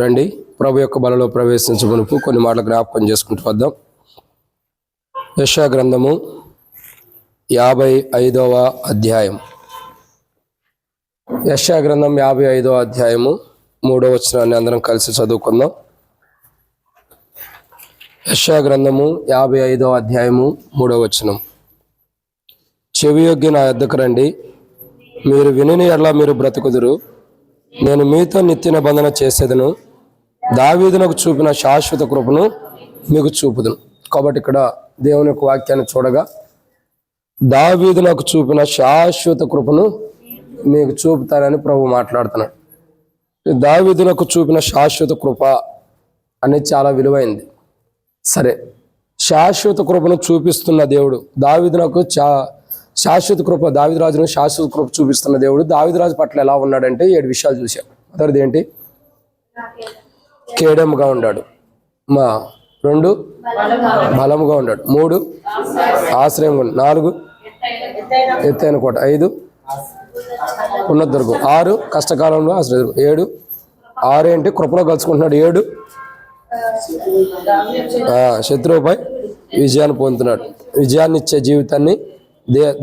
రండి ప్రభు యొక్క బలలో ప్రవేశించమునుపు కొన్ని మాటలు జ్ఞాపకం చేసుకుంటూ వద్దాం. యెషయా గ్రంథము 55వ అధ్యాయం. యెషయా గ్రంథం 55వ అధ్యాయము 3వ వచనాన్ని అందరం కలిసి చదువుకుందాం. యెషయా గ్రంథము 55వ అధ్యాయము 3వ వచనం. చెవియొగ్గి నా యొద్దకు రండి, మీరు వినిన యెడల మీరు బ్రతుకుదురు. నేను మీతో నిత్య నిబంధన చేసేదను, దావీదునకు చూపిన శాశ్వత కృపను మీకు చూపుదును. కాబట్టి ఇక్కడ దేవుని యొక్క వాక్యాన్ని చూడగా, దావీదునకు చూపిన శాశ్వత కృపను మీకు చూపుతానని ప్రభు మాట్లాడుతున్నాడు. దావీదునకు చూపిన శాశ్వత కృప అనేది చాలా విలువైంది. సరే, శాశ్వత కృపను చూపిస్తున్న దేవుడు దావీదునకు శాశ్వత కృప, దావీదురాజును శాశ్వత కృప చూపిస్తున్న దేవుడు దావీదురాజు పట్ల ఎలా ఉన్నాడంటే 7 విషయాలు చూశాం. మొదటిది ఏంటి? కేడెముగా ఉన్నాడు. 2 బలముగా ఉన్నాడు. 3 ఆశ్రయంగా ఉన్నాడు. 4 ఎత్తైన కోట. 5 ఉన్నత దుర్గం. 6 కష్టకాలంలో ఆశ్రయం. 7 6 ఏంటి? కృపలో కలుసుకుంటున్నాడు. 7 శత్రువుపై విజయాన్ని పొందుతున్నాడు. విజయాన్ని ఇచ్చే జీవితాన్ని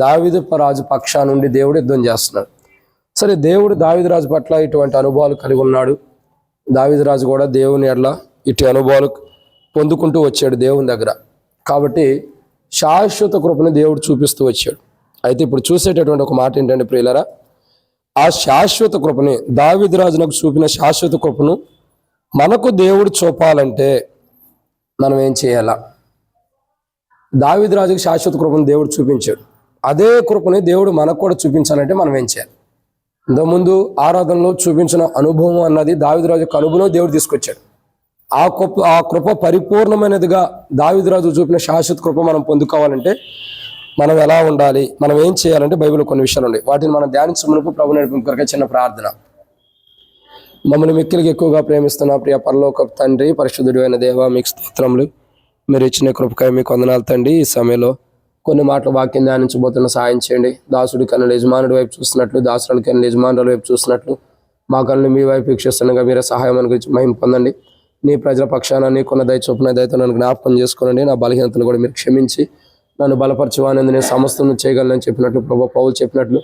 దావీదు రాజు పక్షా నుండి దేవుడు యుద్ధం చేస్తున్నాడు. సరే, దేవుడు దావీదు రాజు పట్ల ఇటువంటి అనుభవాలు కలిగి ఉన్నాడు. దావీదు రాజు కూడా దేవుని ఎడల ఇటు అనుభవాలు పొందుకుంటూ వచ్చాడు దేవుని దగ్గర. కాబట్టి శాశ్వత కృపను దేవుడు చూపిస్తూ వచ్చాడు. అయితే ఇప్పుడు చూసేటటువంటి ఒక మాట ఏంటంటే ప్రియులారా, ఆ శాశ్వత కృపని, దావీదు రాజునకు చూపిన శాశ్వత కృపను మనకు దేవుడు చూపాలంటే మనం ఏం చేయాలా? దావీదు రాజుకి శాశ్వత కృపను దేవుడు చూపించాడు. అదే కృపని దేవుడు మనకు కూడా చూపించాలంటే మనం ఏం చేయాలి? ఇంతకుముందు ఆరాధనలో చూపించిన అనుభవం అన్నది దావీదు రాజు యొక్క అనుభవం దేవుడు తీసుకొచ్చాడు. ఆ కృప పరిపూర్ణమైనదిగా దావీదు రాజు చూపిన శాశ్వత కృప మనం పొందుకోవాలంటే మనం ఎలా ఉండాలి, మనం ఏం చేయాలంటే బైబిల్లో కొన్ని విషయాలు ఉన్నాయి. వాటిని మనం ధ్యానించమునపు ప్రభు నడిపింపు కొరకే చిన్న ప్రార్థన. మమ్మల్ని మిక్కిలికి ఎక్కువగా ప్రేమిస్తున్న ప్రియ పరలోకపు తండ్రి, పరిశుద్ధుడు అయిన దేవా, మీకు స్తోత్రములు. మీరు ఇచ్చిన కృపకాయ మీకు వందనాలు తండ్రి. ఈ సమయంలో కొన్ని మాటలు వాక్యం ధ్యానించబోతున్న సాయం చేయండి. దాసుడి కన్నుల యజమానుడి వైపు చూస్తున్నట్లు, దాసురాల కన్నుల యజమానుల వైపు చూస్తున్నట్లు మా కన్నులు మీ వైపు వీక్షిస్తుండగా మీరే సహాయం గురించి మహిమ పొందండి. నీ ప్రజల పక్షాన నీకున్న దయ చొప్పున దయతో నన్ను జ్ఞాపకం చేసుకోనండి. నా బలహీనతలు కూడా మీరు క్షమించి నన్ను బలపరచవానందు నేను సమస్తను చేయగలను చెప్పినట్లు ప్రభు పౌలు చెప్పినట్లు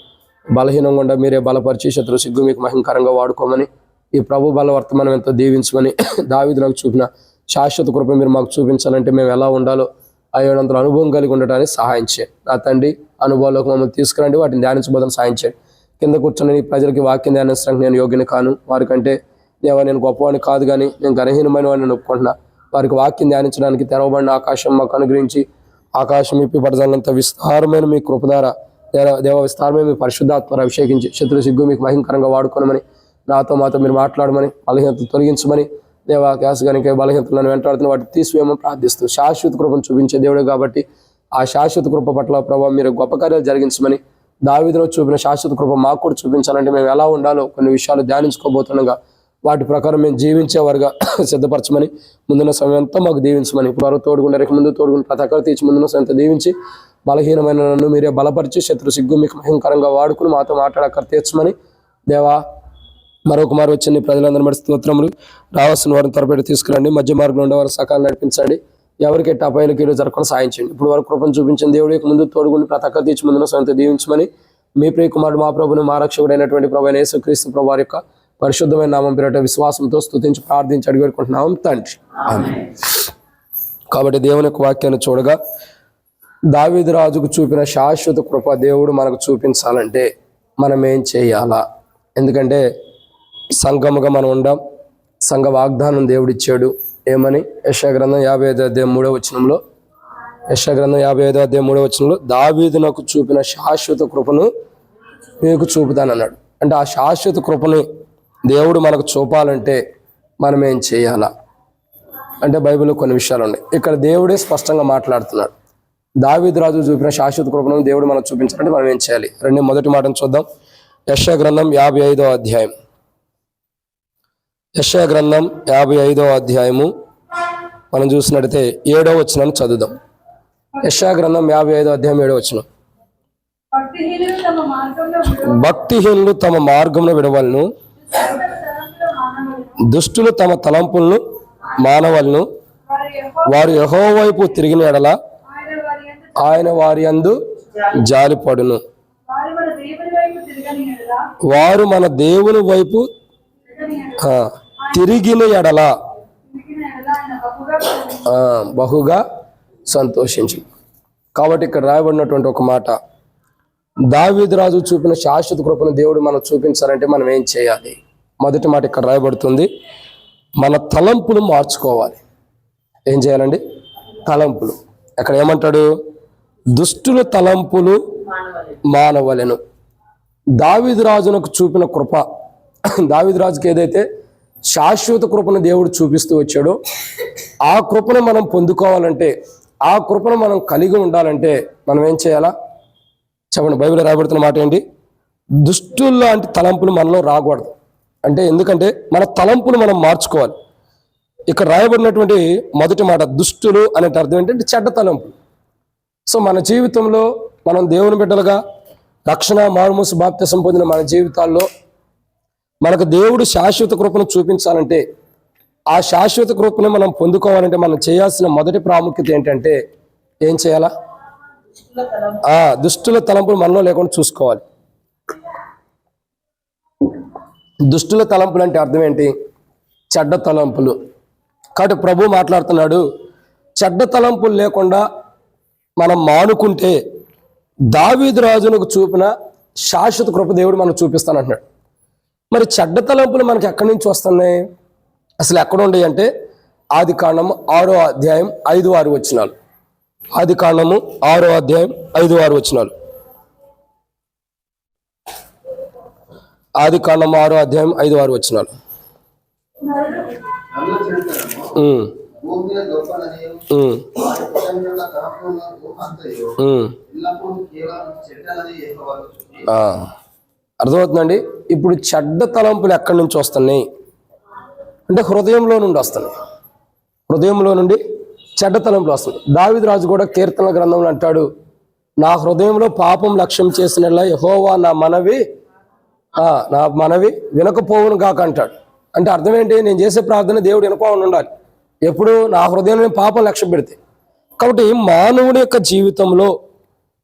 బలహీనంగా ఉండ మీరే బలపరిచి శత్రు సిగ్గు మీకు మహిమకరంగా వాడుకోమని, ఈ ప్రభు బల వర్తమానం ఎంతో దీవించమని, దావీదు నాకు చూపిన శాశ్వత కృప మీరు మాకు చూపించాలంటే మేము ఎలా ఉండాలో అయ్యేంత అనుభవం కలిగి ఉండటానికి సహాయం చేయండి. నా తండ్రి, అనుభవాల్లోకి మమ్మల్ని తీసుకురండి. వాటిని ధ్యానించబోదని సహాయం చేయండి. కింద కూర్చొని ఈ ప్రజలకి వాక్యం ధ్యానించడానికి నేను యోగ్యని కాను, వారికంటే దేవా నేను గొప్పవాడిని కాదు, కానీ నేను గణహీనమైన వాడిని ఒప్పుకుంటున్నా. వారికి వాక్యం ధ్యానించడానికి తెరవబడిన ఆకాశం మాకు అనుగ్రహించి, ఆకాశం ఇప్పి పడజాలంత విస్తారమైన మీ కృప ద్వారా దేవ విస్తారమైన మీ పరిశుద్ధాత్మను అభిషేకించి శత్రు సిగ్గు మీకు మహిమకరంగా వాడుకోనమని, నాతో మాతో మీరు మాట్లాడమని, బలహీనతలు తొలగించమని, దేవా క్యాస్ కనుక బలహీనతలను వెంటాడుతున్న వాటిని తీసివేయమని ప్రార్థిస్తూ, శాశ్వత కృపను చూపించే దేవుడే కాబట్టి ఆ శాశ్వత కృప పట్ల ప్రభావ మీరు గొప్ప కార్యాలు జరిగించమని, దావీదులో చూపిన శాశ్వత కృప మాకు కూడా చూపించాలంటే మేము ఎలా ఉండాలో కొన్ని విషయాలు ధ్యానించుకోబోతుండగా వాటి ప్రకారం మేము జీవించేవారుగా సిద్ధపరచమని, ముందున్న సమయం అంతా మాకు దీవించమని, ఇప్పుడు తోడుగుండా రేపు ముందు తోడుగుండి ప్రతి ఒక్కరు తీర్చి ముందున్న సమయంతో దీవించి, బలహీనమైన నన్ను మీరే బలపరిచి శత్రు సిగ్గు మీకు మహిమకరంగా వాడుకుని మాతో మాట్లాడక తీర్చమని, దేవా మరొకమారు వచ్చిన ప్రజలందరూ బట్టి స్తోత్రములు. రావాల్సిన వారిని త్వరపెట్టి తీసుకురండి. మధ్య మార్గంలో ఉండేవారు సకాలం నడిపించండి. ఎవరికి అపాయాలకు ఈరోజు జరగకుండా సాయం చేయండి. ఇప్పుడు వరకు కృపను చూపించిన దేవుడి ముందు తోడుగుండి ప్రతి ఒక్కరు తీర్చి ముందున్న సమయంతో దీవించమని, మీ ప్రియ కుమారుడు మా ప్రభుని మా రక్షకుడైనటువంటి ప్రభు అయిన యేసుక్రీస్తు ప్రభు వారి యొక్క పరిశుద్ధమైన నామం పేరిట విశ్వాసంతో స్తుతించి ప్రార్థించి అడిగి వేడుకుంటున్నాం తండ్రి, ఆమేన్. కాబట్టి దేవుని యొక్క వాక్యాన్ని చూడగా, దావీదు రాజుకు చూపిన శాశ్వత కృప దేవుడు మనకు చూపించాలంటే మనం ఏం చేయాలా? ఎందుకంటే సంఘముగా మనం ఉండాం. సంఘ వాగ్దానం దేవుడిచ్చాడు. ఏమని? యెషయా గ్రంథం 55వ అధ్యాయం 3వ వచనంలో, యెషయా గ్రంథం 55వ అధ్యాయం 3వ వచనంలో దావీదు నాకు చూపిన శాశ్వత కృపను మీకు చూపుతానన్నాడు. అంటే ఆ శాశ్వత కృపను దేవుడు మనకు చూపాలంటే మనం ఏం చేయాలా అంటే బైబిల్లో కొన్ని విషయాలు ఉన్నాయి. ఇక్కడ దేవుడే స్పష్టంగా మాట్లాడుతున్నాడు. దావీదు రాజు చూపిన శాశ్వత కృపను దేవుడు మనకు చూపించాలంటే మనం ఏం చేయాలి? మొదటి మాటను చూద్దాం. యెషయా గ్రంథం 55వ అధ్యాయం. యెషయా గ్రంథం 55వ అధ్యాయము మనం చూసినట్టయితే 7వ వచనాన్ని చదువుదాం. యెషయా గ్రంథం 55వ అధ్యాయం 7వ వచనం. భక్తిహీనులు తమ మార్గమును విడవలను, దుష్టులు తమ తలంపులను మానవలను వారు యెహోవా వైపు తిరిగిన ఎడల ఆయన వారి యందు జాలిపడును. వారు మన దేవుని వైపు తిరిగిన ఎడల బహుగా సంతోషించు. కాబట్టి ఇక్కడ రాయబడినటువంటి ఒక మాట, దావీదు రాజు చూపిన శాశ్వత కృపను దేవుడు మనం చూపించాలంటే మనం ఏం చేయాలి? మొదటి మాట ఇక్కడ రాయబడుతుంది, మన తలంపులు మార్చుకోవాలి. ఏం చేయాలండి? తలంపులు. అక్కడ ఏమంటాడు? దుష్టుల తలంపులు మానవలెను. దావీదు రాజునకు చూపిన కృప, దావీదు రాజుకి ఏదైతే శాశ్వత కృపను దేవుడు చూపిస్తూ వచ్చాడో ఆ కృపను మనం పొందుకోవాలంటే, ఆ కృపను మనం కలిగి ఉండాలంటే మనం ఏం చేయాలా చెప్పండి? బైబిల్ రాయబడుతున్న మాట ఏంటి? దుష్టుల లాంటి తలంపులు మనలో రాకూడదు. అంటే ఎందుకంటే మన తలంపులు మనం మార్చుకోవాలి. ఇక్కడ రాయబడినటువంటి మొదటి మాట దుష్టులు అనే అర్థం ఏంటంటే చెడ్డ తలంపులు. సో మన జీవితంలో మనం దేవుని బిడ్డలుగా రక్షణ మారుమూసు బాప్తిసం పొందిన మన జీవితాల్లో మనకు దేవుడు శాశ్వత కృపను చూపించాలంటే, ఆ శాశ్వత కృపను మనం పొందుకోవాలంటే మనం చేయాల్సిన మొదటి ప్రాముఖ్యత ఏంటంటే ఏం చేయాలా? దుష్టుల తలంపులు మనలో లేకుండా చూసుకోవాలి. దుష్టుల తలంపులు అంటే అర్థం ఏంటి? చెడ్డ తలంపులు. కాబట్టి ప్రభు మాట్లాడుతున్నాడు, చెడ్డ తలంపులు లేకుండా మనం మానుకుంటే దావీదు రాజునకు చూపిన శాశ్వత కృప దేవుడు మనకు చూపిస్తానంటున్నాడు. మరి చెడ్డ తలంపులు మనకి ఎక్కడి నుంచి వస్తున్నాయి? అసలు ఎక్కడ ఉండేవి అంటే ఆది కాండము 6వ అధ్యాయం 5-6 వచనాలు. ఆది కాండము 6వ అధ్యాయం 5-6 వచనాలు. ఆది కాండము 6వ అధ్యాయం 5-6 వచనాలు. అర్థమవుతుందండి? ఇప్పుడు చెడ్డ తలంపులు ఎక్కడి నుంచి వస్తున్నాయి అంటే హృదయంలో నుండి వస్తున్నాయి. హృదయంలో నుండి చెడ్డ తలంపులు వస్తుంది. దావీదు రాజు కూడా కీర్తన గ్రంథంలో అంటాడు, నా హృదయంలో పాపం లక్ష్యం చేసిన యెహోవా నా మనవి వినకపోవును గాక అంటాడు. అంటే అర్థం ఏంటి? నేను చేసే ప్రార్థన దేవుడు వినకపోవని ఉండాలి. ఎప్పుడు? నా హృదయంలో పాపం లక్ష్యం పెడితే. కాబట్టి మానవుడి యొక్క జీవితంలో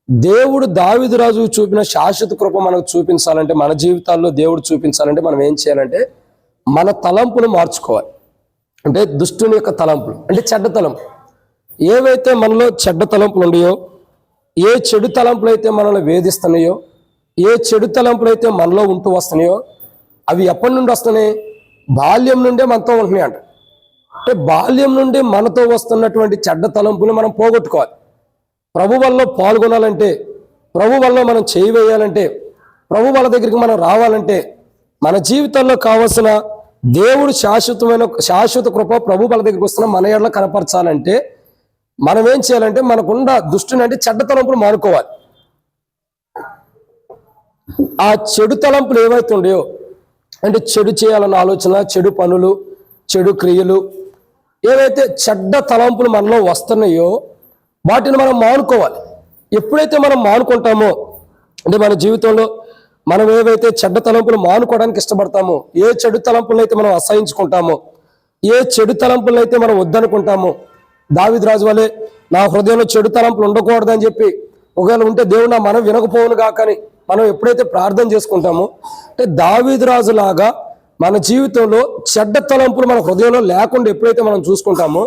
దేవుడు దావీదు రాజు చూపిన శాశ్వత కృప మనకు చూపించాలంటే, మన జీవితాల్లో దేవుడు చూపించాలంటే మనం ఏం చేయాలంటే మన తలంపులు మార్చుకోవాలి. అంటే దుష్టుని యొక్క తలంపులు అంటే చెడ్డ తలంపులు. ఏవైతే మనలో చెడ్డ తలంపులు ఉన్నాయో, ఏ చెడు తలంపులు అయితే మనల్ని వేధిస్తున్నాయో, ఏ చెడు తలంపులు అయితే మనలో ఉంటూ వస్తున్నాయో అవి ఎప్పటి నుండి వస్తున్నాయి? బాల్యం నుండే మనతో ఉంటున్నాయి అంట. అంటే బాల్యం నుండి మనతో వస్తున్నటువంటి చెడ్డ తలంపులు మనం పోగొట్టుకోవాలి. ప్రభు వల్ల పాల్గొనాలంటే, ప్రభు వల్ల మనం చేయి వేయాలంటే, ప్రభు వాళ్ళ దగ్గరికి మనం రావాలంటే, మన జీవితంలో కావలసిన దేవుడు శాశ్వత కృప ప్రభు వాళ్ళ దగ్గరికి వస్తున్న మన ఎడల కనపరచాలంటే మనం ఏం చేయాలంటే మనకున్న దుష్టుని అంటే చెడ్డ తలంపులు మానుకోవాలి. ఆ చెడు తలంపులు ఏవైతే ఉండేయో అంటే చెడు చేయాలన్న ఆలోచన, చెడు పనులు, చెడు క్రియలు, ఏవైతే చెడ్డ తలంపులు మనలో వస్తున్నాయో వాటిని మనం మానుకోవాలి. ఎప్పుడైతే మనం మానుకుంటామో అంటే మన జీవితంలో మనం ఏవైతే చెడ్డ తలంపులు మానుకోవడానికి ఇష్టపడతామో, ఏ చెడు తలంపులను అయితే మనం అసహించుకుంటామో, ఏ చెడు తలంపులను అయితే మనం వద్దనుకుంటామో, దావీదు రాజు వలె నా హృదయంలో చెడు తలంపులు ఉండకూడదని చెప్పి ఒకవేళ ఉంటే దేవుడు నా మనం వినకపోవును కాకని మనం ఎప్పుడైతే ప్రార్థన చేసుకుంటామో, అంటే దావీదు రాజు లాగా మన జీవితంలో చెడ్డ తలంపులు మన హృదయంలో లేకుండా ఎప్పుడైతే మనం చూసుకుంటామో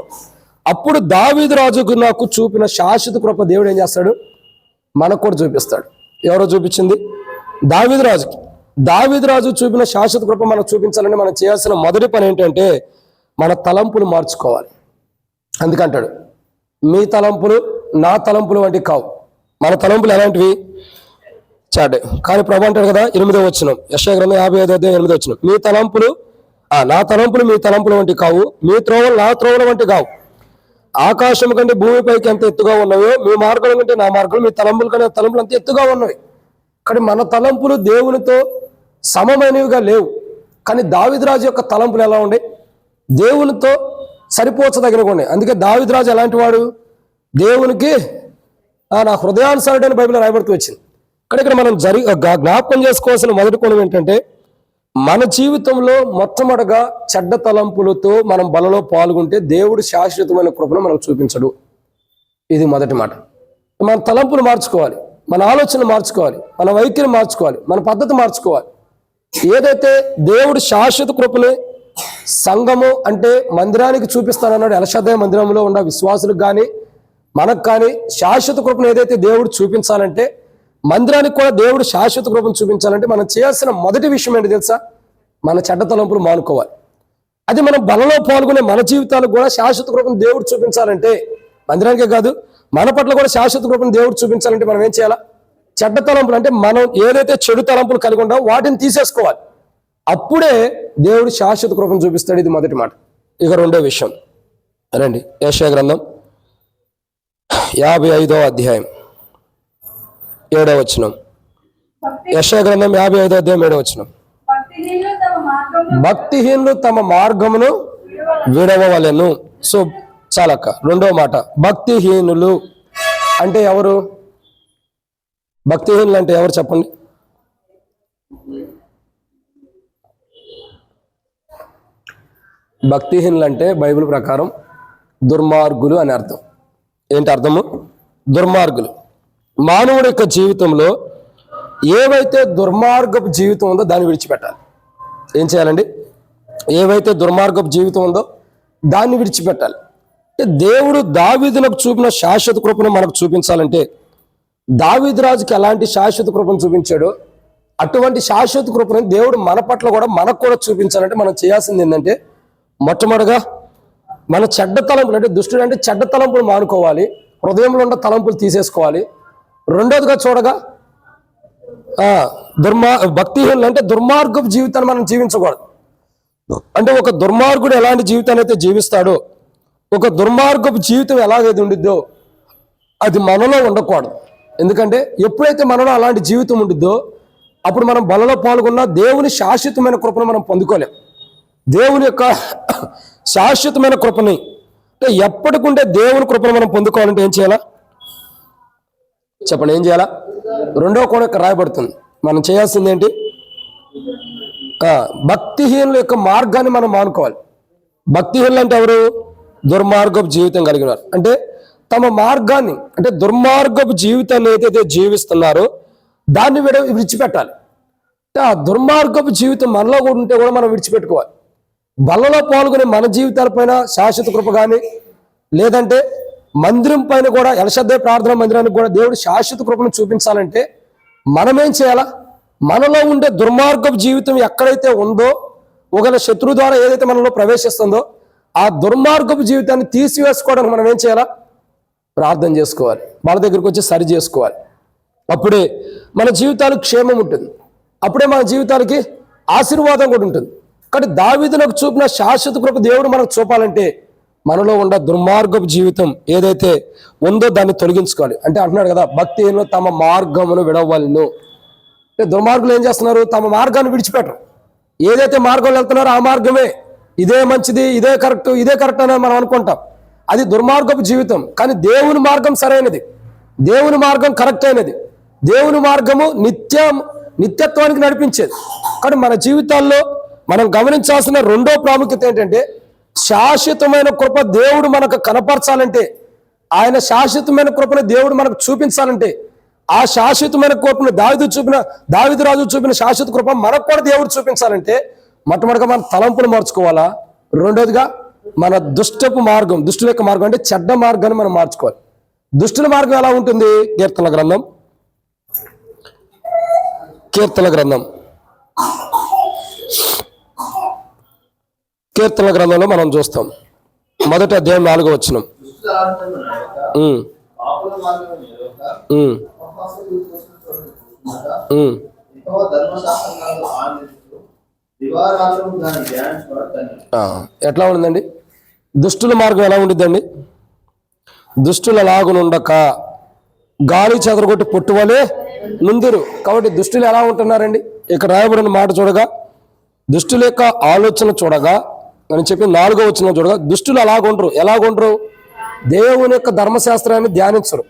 అప్పుడు దావీదు రాజుకు నాకు చూపిన శాశ్వత కృప దేవుడు ఏం చేస్తాడు? మనకు కూడా చూపిస్తాడు. ఎవరో చూపించింది? దావీదు రాజుకి. దావీదు రాజు చూపిన శాశ్వత కృప మనకు చూపించాలని మనం చేయాల్సిన మొదటి పని ఏంటంటే మన తలంపులు మార్చుకోవాలి. అందుకంటాడు, మీ తలంపులు నా తలంపులు వంటివి కావు. మన తలంపులు ఎలాంటివి? చాటే. కానీ ప్రభు అంటాడు కదా 8వ వచనం, యెషయా గ్రంథం 55వ అధ్యాయం 8వ వచనం, మీ తలంపులు నా తలంపులు మీ తలంపుల వంటి కావు, మీ త్రోవలు నా త్రోవల వంటి కావు. ఆకాశం కంటే భూమిపైకి ఎంత ఎత్తుగా ఉన్నవో మీ మార్గం కంటే నా మార్గం, మీ తలంపుల కంటే తలంపులు అంత ఎత్తుగా ఉన్నవి. కానీ మన తలంపులు దేవునితో సమమైనవిగా లేవు. కానీ దావీదు రాజు యొక్క తలంపులు ఎలా ఉండే? దేవునితో సరిపోచదగినగా ఉండే. అందుకే దావీదు రాజు ఎలాంటి వాడు? దేవునికి నా హృదయానుసారుడైన బైబిల్ రాయబడుతూ వచ్చింది. ఇక్కడ మనం జ్ఞాపకం చేసుకోవాల్సిన మొదటి కోణం ఏంటంటే మన జీవితంలో మొట్టమొదటగా చెడ్డ తలంపులతో మనం బలలో పాల్గొంటే దేవుడు శాశ్వతమైన కృపను మనకు చూపించడు. ఇది మొదటి మాట. మన తలంపులు మార్చుకోవాలి, మన ఆలోచనలు మార్చుకోవాలి, మన వైఖరి మార్చుకోవాలి, మన పద్ధతి మార్చుకోవాలి. ఏదైతే దేవుడు శాశ్వత కృపని సంఘము అంటే మందిరానికి చూపిస్తానన్నాడు, ఎలషద్దాయి మందిరంలో ఉన్న విశ్వాసులకు కానీ మనకు కానీ శాశ్వత కృపను ఏదైతే దేవుడు చూపించాలంటే, మందిరానికి కూడా దేవుడు శాశ్వత కృపను చూపించాలంటే మనం చేయాల్సిన మొదటి విషయం ఏంటి తెలుసా? మన చెడ్డ తలంపులు మానుకోవాలి. అది మనం బలలో పాల్గొనే మన జీవితాలకు కూడా శాశ్వత కృపను దేవుడు చూపించాలంటే, మందిరానికే కాదు మన పట్ల కూడా శాశ్వత కృపను దేవుడు చూపించాలంటే మనం ఏం చేయాలా? చెడ్డ తలంపులు అంటే మనం ఏదైతే చెడు తలంపులు కలిగి ఉంటామో వాటిని తీసేసుకోవాలి. అప్పుడే దేవుడు శాశ్వత కృపను చూపిస్తాడు. ఇది మొదటి మాట. ఇక రెండో విషయం రండి, యెషయా గ్రంథం 55వ అధ్యాయం 7వ వచనం. యెషయా గ్రంథం 55వ అధ్యాయం 7వ వచనం. భక్తిహీనులు తమ మార్గమును విడవవలెను. సో చాలక్క. రెండవ మాట, భక్తిహీనులు అంటే ఎవరు? భక్తిహీనులు అంటే ఎవరు చెప్పండి? భక్తిహీనులు అంటే బైబిల్ ప్రకారం దుర్మార్గులు అని అర్థం. ఏంటి అర్థము? దుర్మార్గులు. మానవుడి యొక్క జీవితంలో ఏవైతే దుర్మార్గపు జీవితం ఉందో దాన్ని విడిచిపెట్టాలి. ఏం చేయాలండి? ఏవైతే దుర్మార్గపు జీవితం ఉందో దాన్ని విడిచిపెట్టాలి. దేవుడు దావీదునకు చూపిన శాశ్వత కృపను మనకు చూపించాలంటే, దావీదు రాజుకి ఎలాంటి శాశ్వత కృపను చూపించాడో అటువంటి శాశ్వత కృపను దేవుడు మన పట్ల కూడా మనకు కూడా చూపించాలంటే మనం చేయాల్సింది ఏంటంటే, మొట్టమొదటిగా మన చెడ్డ తలంపులు అంటే దుష్టుడు అంటే చెడ్డ తలంపులు మానుకోవాలి, హృదయంలో ఉన్న తలంపులు తీసేసుకోవాలి. రెండోదిగా చూడగా భక్తిహీనులు అంటే దుర్మార్గపు జీవితాన్ని మనం జీవించకూడదు. అంటే ఒక దుర్మార్గుడు ఎలాంటి జీవితాన్ని అయితే జీవిస్తాడో, ఒక దుర్మార్గపు జీవితం ఎలాగైతే ఉండిద్దో అది మనలో ఉండకూడదు. ఎందుకంటే ఎప్పుడైతే మనలో అలాంటి జీవితం ఉండిద్దో అప్పుడు మనం బలలో పాల్గొన్న దేవుని శాశ్వతమైన కృపను మనం పొందుకోలేం. దేవుని యొక్క శాశ్వతమైన కృపని అంటే ఎప్పటికుంటే దేవుని కృపను మనం పొందుకోవాలంటే ఏం చేయాలా చెప్పండి? ఏం చేయాలా? రెండో కోణం ఇక్కడ రాయబడుతుంది. మనం చేయాల్సింది ఏంటి? భక్తిహీనుల యొక్క మార్గాన్ని మనం మానుకోవాలి. భక్తిహీనులు అంటే ఎవరు? దుర్మార్గపు జీవితం కలిగిన వారు. అంటే తమ మార్గాన్ని అంటే దుర్మార్గపు జీవితాన్ని ఏదైతే జీవిస్తున్నారో దాన్ని విడిచిపెట్టాలి. అంటే ఆ దుర్మార్గపు జీవితం మనలో కూడా ఉంటే కూడా మనం విడిచిపెట్టుకోవాలి. బలలో పాల్గొనే మన జీవితాలపైన శాశ్వత కృప కానీ, లేదంటే మందిరం పైన కూడా ఎలషద్దాయి ప్రార్థన మందిరానికి కూడా దేవుడు శాశ్వత కృపను చూపించాలంటే మనమేం చేయాలా? మనలో ఉండే దుర్మార్గపు జీవితం ఎక్కడైతే ఉందో, ఒకవేళ శత్రువు ద్వారా ఏదైతే మనలో ప్రవేశిస్తుందో ఆ దుర్మార్గపు జీవితాన్ని తీసివేసుకోవడానికి మనం ఏం చేయాలా? ప్రార్థన చేసుకోవాలి, వాళ్ళ దగ్గరికి వచ్చి సరి చేసుకోవాలి. అప్పుడే మన జీవితాలకు క్షేమం ఉంటుంది, అప్పుడే మన జీవితాలకి ఆశీర్వాదం కూడా ఉంటుంది. కానీ దావీదునకు చూపిన శాశ్వత కృప దేవుడు మనకు చూపాలంటే మనలో ఉన్న దుర్మార్గపు జీవితం ఏదైతే ఉందో దాన్ని తొలగించుకోవాలి. అంటే అంటున్నాడు కదా, భక్తిహీనులు తమ మార్గమును విడవలను. అంటే దుర్మార్గులు ఏం చేస్తున్నారు? తమ మార్గాన్ని విడిచిపెట్టరు. ఏదైతే మార్గంలో వెళ్తున్నారో ఆ మార్గమే ఇదే మంచిది, ఇదే కరెక్ట్ అని మనం అనుకుంటాం. అది దుర్మార్గపు జీవితం. కానీ దేవుని మార్గం సరైనది, దేవుని మార్గం కరెక్ట్ అయినది, దేవుని మార్గము నిత్యత్వానికి నడిపించేది. కానీ మన జీవితాల్లో మనం గమనించాల్సిన రెండో ప్రాముఖ్యత ఏంటంటే, శాశ్వతమైన కృప దేవుడు మనకు కనపరచాలంటే, ఆయన శాశ్వతమైన కృపను దేవుడు మనకు చూపించాలంటే, ఆ శాశ్వతమైన కృపను దావీదు రాజు చూపిన శాశ్వత కృప మనకు కూడా దేవుడు చూపించాలంటే మొట్టమొదటిగా మన తలంపులు మార్చుకోవాలా. రెండోదిగా మన దుష్టపు మార్గం, దుష్టుల యొక్క మార్గం అంటే చెడ్డ మార్గాన్ని మనం మార్చుకోవాలి. దుష్టుల మార్గం ఎలా ఉంటుంది? కీర్తన గ్రంథంలో మనం చూస్తాం. మొదటి అధ్యాయం 4వ వచనం. ఎట్లా ఉందండి? దుష్టుల మార్గం ఎలా ఉండిద్దండి? దుష్టుల లాగునుండక గాలి చెదరగొట్టి పొట్టువలే ముందురు. కాబట్టి దుష్టులు ఎలా ఉంటున్నారండి? ఇక్కడ రాయబడిన మాట చూడగా, దుష్టుల యొక్క ఆలోచన చూడగా అని చెప్పి 4వ వచనం చూడగా, దుష్టులు ఎలాగుండరు? దేవుని యొక్క ధర్మశాస్త్రాన్ని ధ్యానించరు,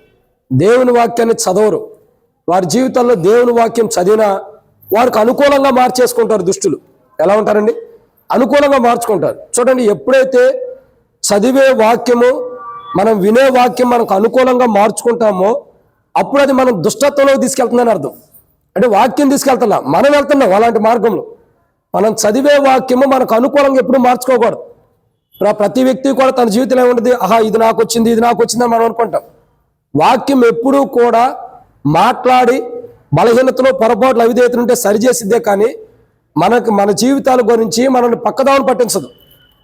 దేవుని వాక్యాన్ని చదవరు. వారి జీవితాల్లో దేవుని వాక్యం చదివినా వారికి అనుకూలంగా మార్చేసుకుంటారు దుష్టులు. ఎలా ఉంటారండి? అనుకూలంగా మార్చుకుంటారు. చూడండి, ఎప్పుడైతే చదివే వాక్యము, మనం వినే వాక్యం మనకు అనుకూలంగా మార్చుకుంటామో అప్పుడు అది మనం దుష్టత్వంలో తీసుకెళ్తుందని అర్థం. అంటే వాక్యం తీసుకెళ్తున్నా, మనం వెళ్తున్నాం అలాంటి మార్గంలో. మనం చదివే వాక్యము మనకు అనుకూలంగా ఎప్పుడు మార్చుకోకూడదు. ప్రతి వ్యక్తి కూడా తన జీవితంలో ఏముంటుంది, ఇది నాకు వచ్చింది, ఇది నాకు వచ్చిందని మనం అనుకుంటాం. వాక్యం ఎప్పుడూ కూడా మాట్లాడి బలహీనతలో పొరపాట్లు అవిధేయతలుంటే సరిచేసిద్దే కానీ మన జీవితాల గురించి మనల్ని పక్కదావను పట్టించదు.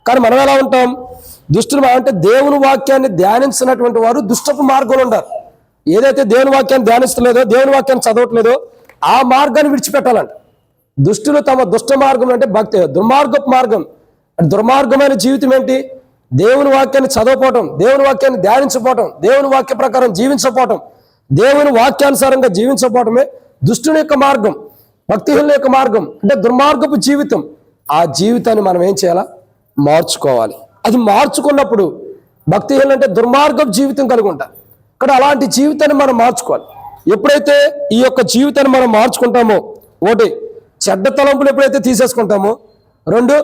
కానీ మనం ఎలా ఉంటాం? దుష్టులు అంటే దేవుని వాక్యాన్ని ధ్యానించినటువంటి వారు దుష్టపు మార్గంలో ఉంటారు. ఏదైతే దేవుని వాక్యాన్ని ధ్యానిస్తలేదో, దేవుని వాక్యాన్ని చదవట్లేదో ఆ మార్గాన్ని విడిచిపెట్టాలంట. దుష్టులు తమ దుష్ట మార్గం అంటే దుర్మార్గపు మార్గం. దుర్మార్గమైన జీవితం ఏంటి? దేవుని వాక్యాన్ని చదవపోవటం, దేవుని వాక్యాన్ని ధ్యానించపోవటం, దేవుని వాక్య ప్రకారం జీవించపోవటం, దేవుని వాక్యానుసారంగా జీవించపోవటమే దుష్టుని యొక్క మార్గం, భక్తిహీనుల యొక్క మార్గం. అంటే దుర్మార్గపు జీవితం. ఆ జీవితాన్ని మనం ఏం చేయాలా? మార్చుకోవాలి. అది మార్చుకున్నప్పుడు భక్తిహీనులు అంటే దుర్మార్గపు జీవితం కలిగి ఉంటారు. కానీ అలాంటి జీవితాన్ని మనం మార్చుకోవాలి. ఎప్పుడైతే ఈ యొక్క జీవితాన్ని మనం మార్చుకుంటామో, ఒకటి చెడ్డ తలంపులు ఎప్పుడైతే తీసేసుకుంటామో, రెండు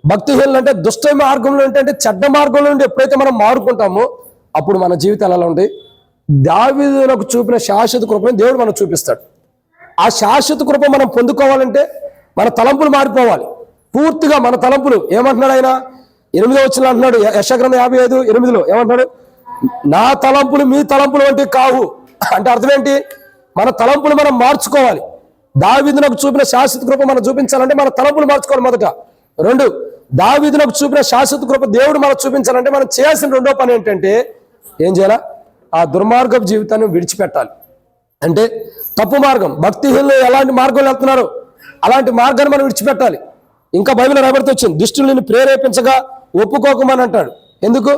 భక్తిహీనులు అంటే దుష్ట మార్గంలో అంటే చెడ్డ మార్గంలో నుండి ఎప్పుడైతే మనం మారుకుంటామో అప్పుడు మన జీవితాలు ఎలా ఉంటాయి? దావీదునకు చూపిన శాశ్వత కృపను దేవుడు మనకు చూపిస్తాడు. ఆ శాశ్వత కృప మనం పొందుకోవాలంటే మన తలంపులు మారిపోవాలి పూర్తిగా. మన తలంపులు ఏమంటున్నాడు ఆయన? 8వ వచనంలో అంటున్నాడు, యెషయా గ్రంథం 55:8 ఏమంటున్నాడు? నా తలంపులు మీ తలంపులు వంటివి కావు. అంటే అర్థం ఏంటి? మన తలంపులు మనం మార్చుకోవాలి. దావీదునకు చూపిన శాశ్వత కృప మనం చూపించాలంటే మన తలంపులు మార్చుకోవాలి మొదట. రెండు, దావీదునకు చూపిన శాశ్వత కృప దేవుడు మనకు చూపించాలంటే మనం చేయాల్సిన రెండో పని ఏంటంటే ఏం చేయాలా? ఆ దుర్మార్గపు జీవితాన్ని విడిచిపెట్టాలి. అంటే తప్పు మార్గం, భక్తిహీనులు ఎలాంటి మార్గంలో వెళ్తున్నారో అలాంటి మార్గాన్ని మనం విడిచిపెట్టాలి. ఇంకా బైబిల్లో రాబడుతూ వచ్చింది, దుష్టులను ప్రేరేపించగా ఒప్పుకోకమని అంటాడు. ఎందుకు?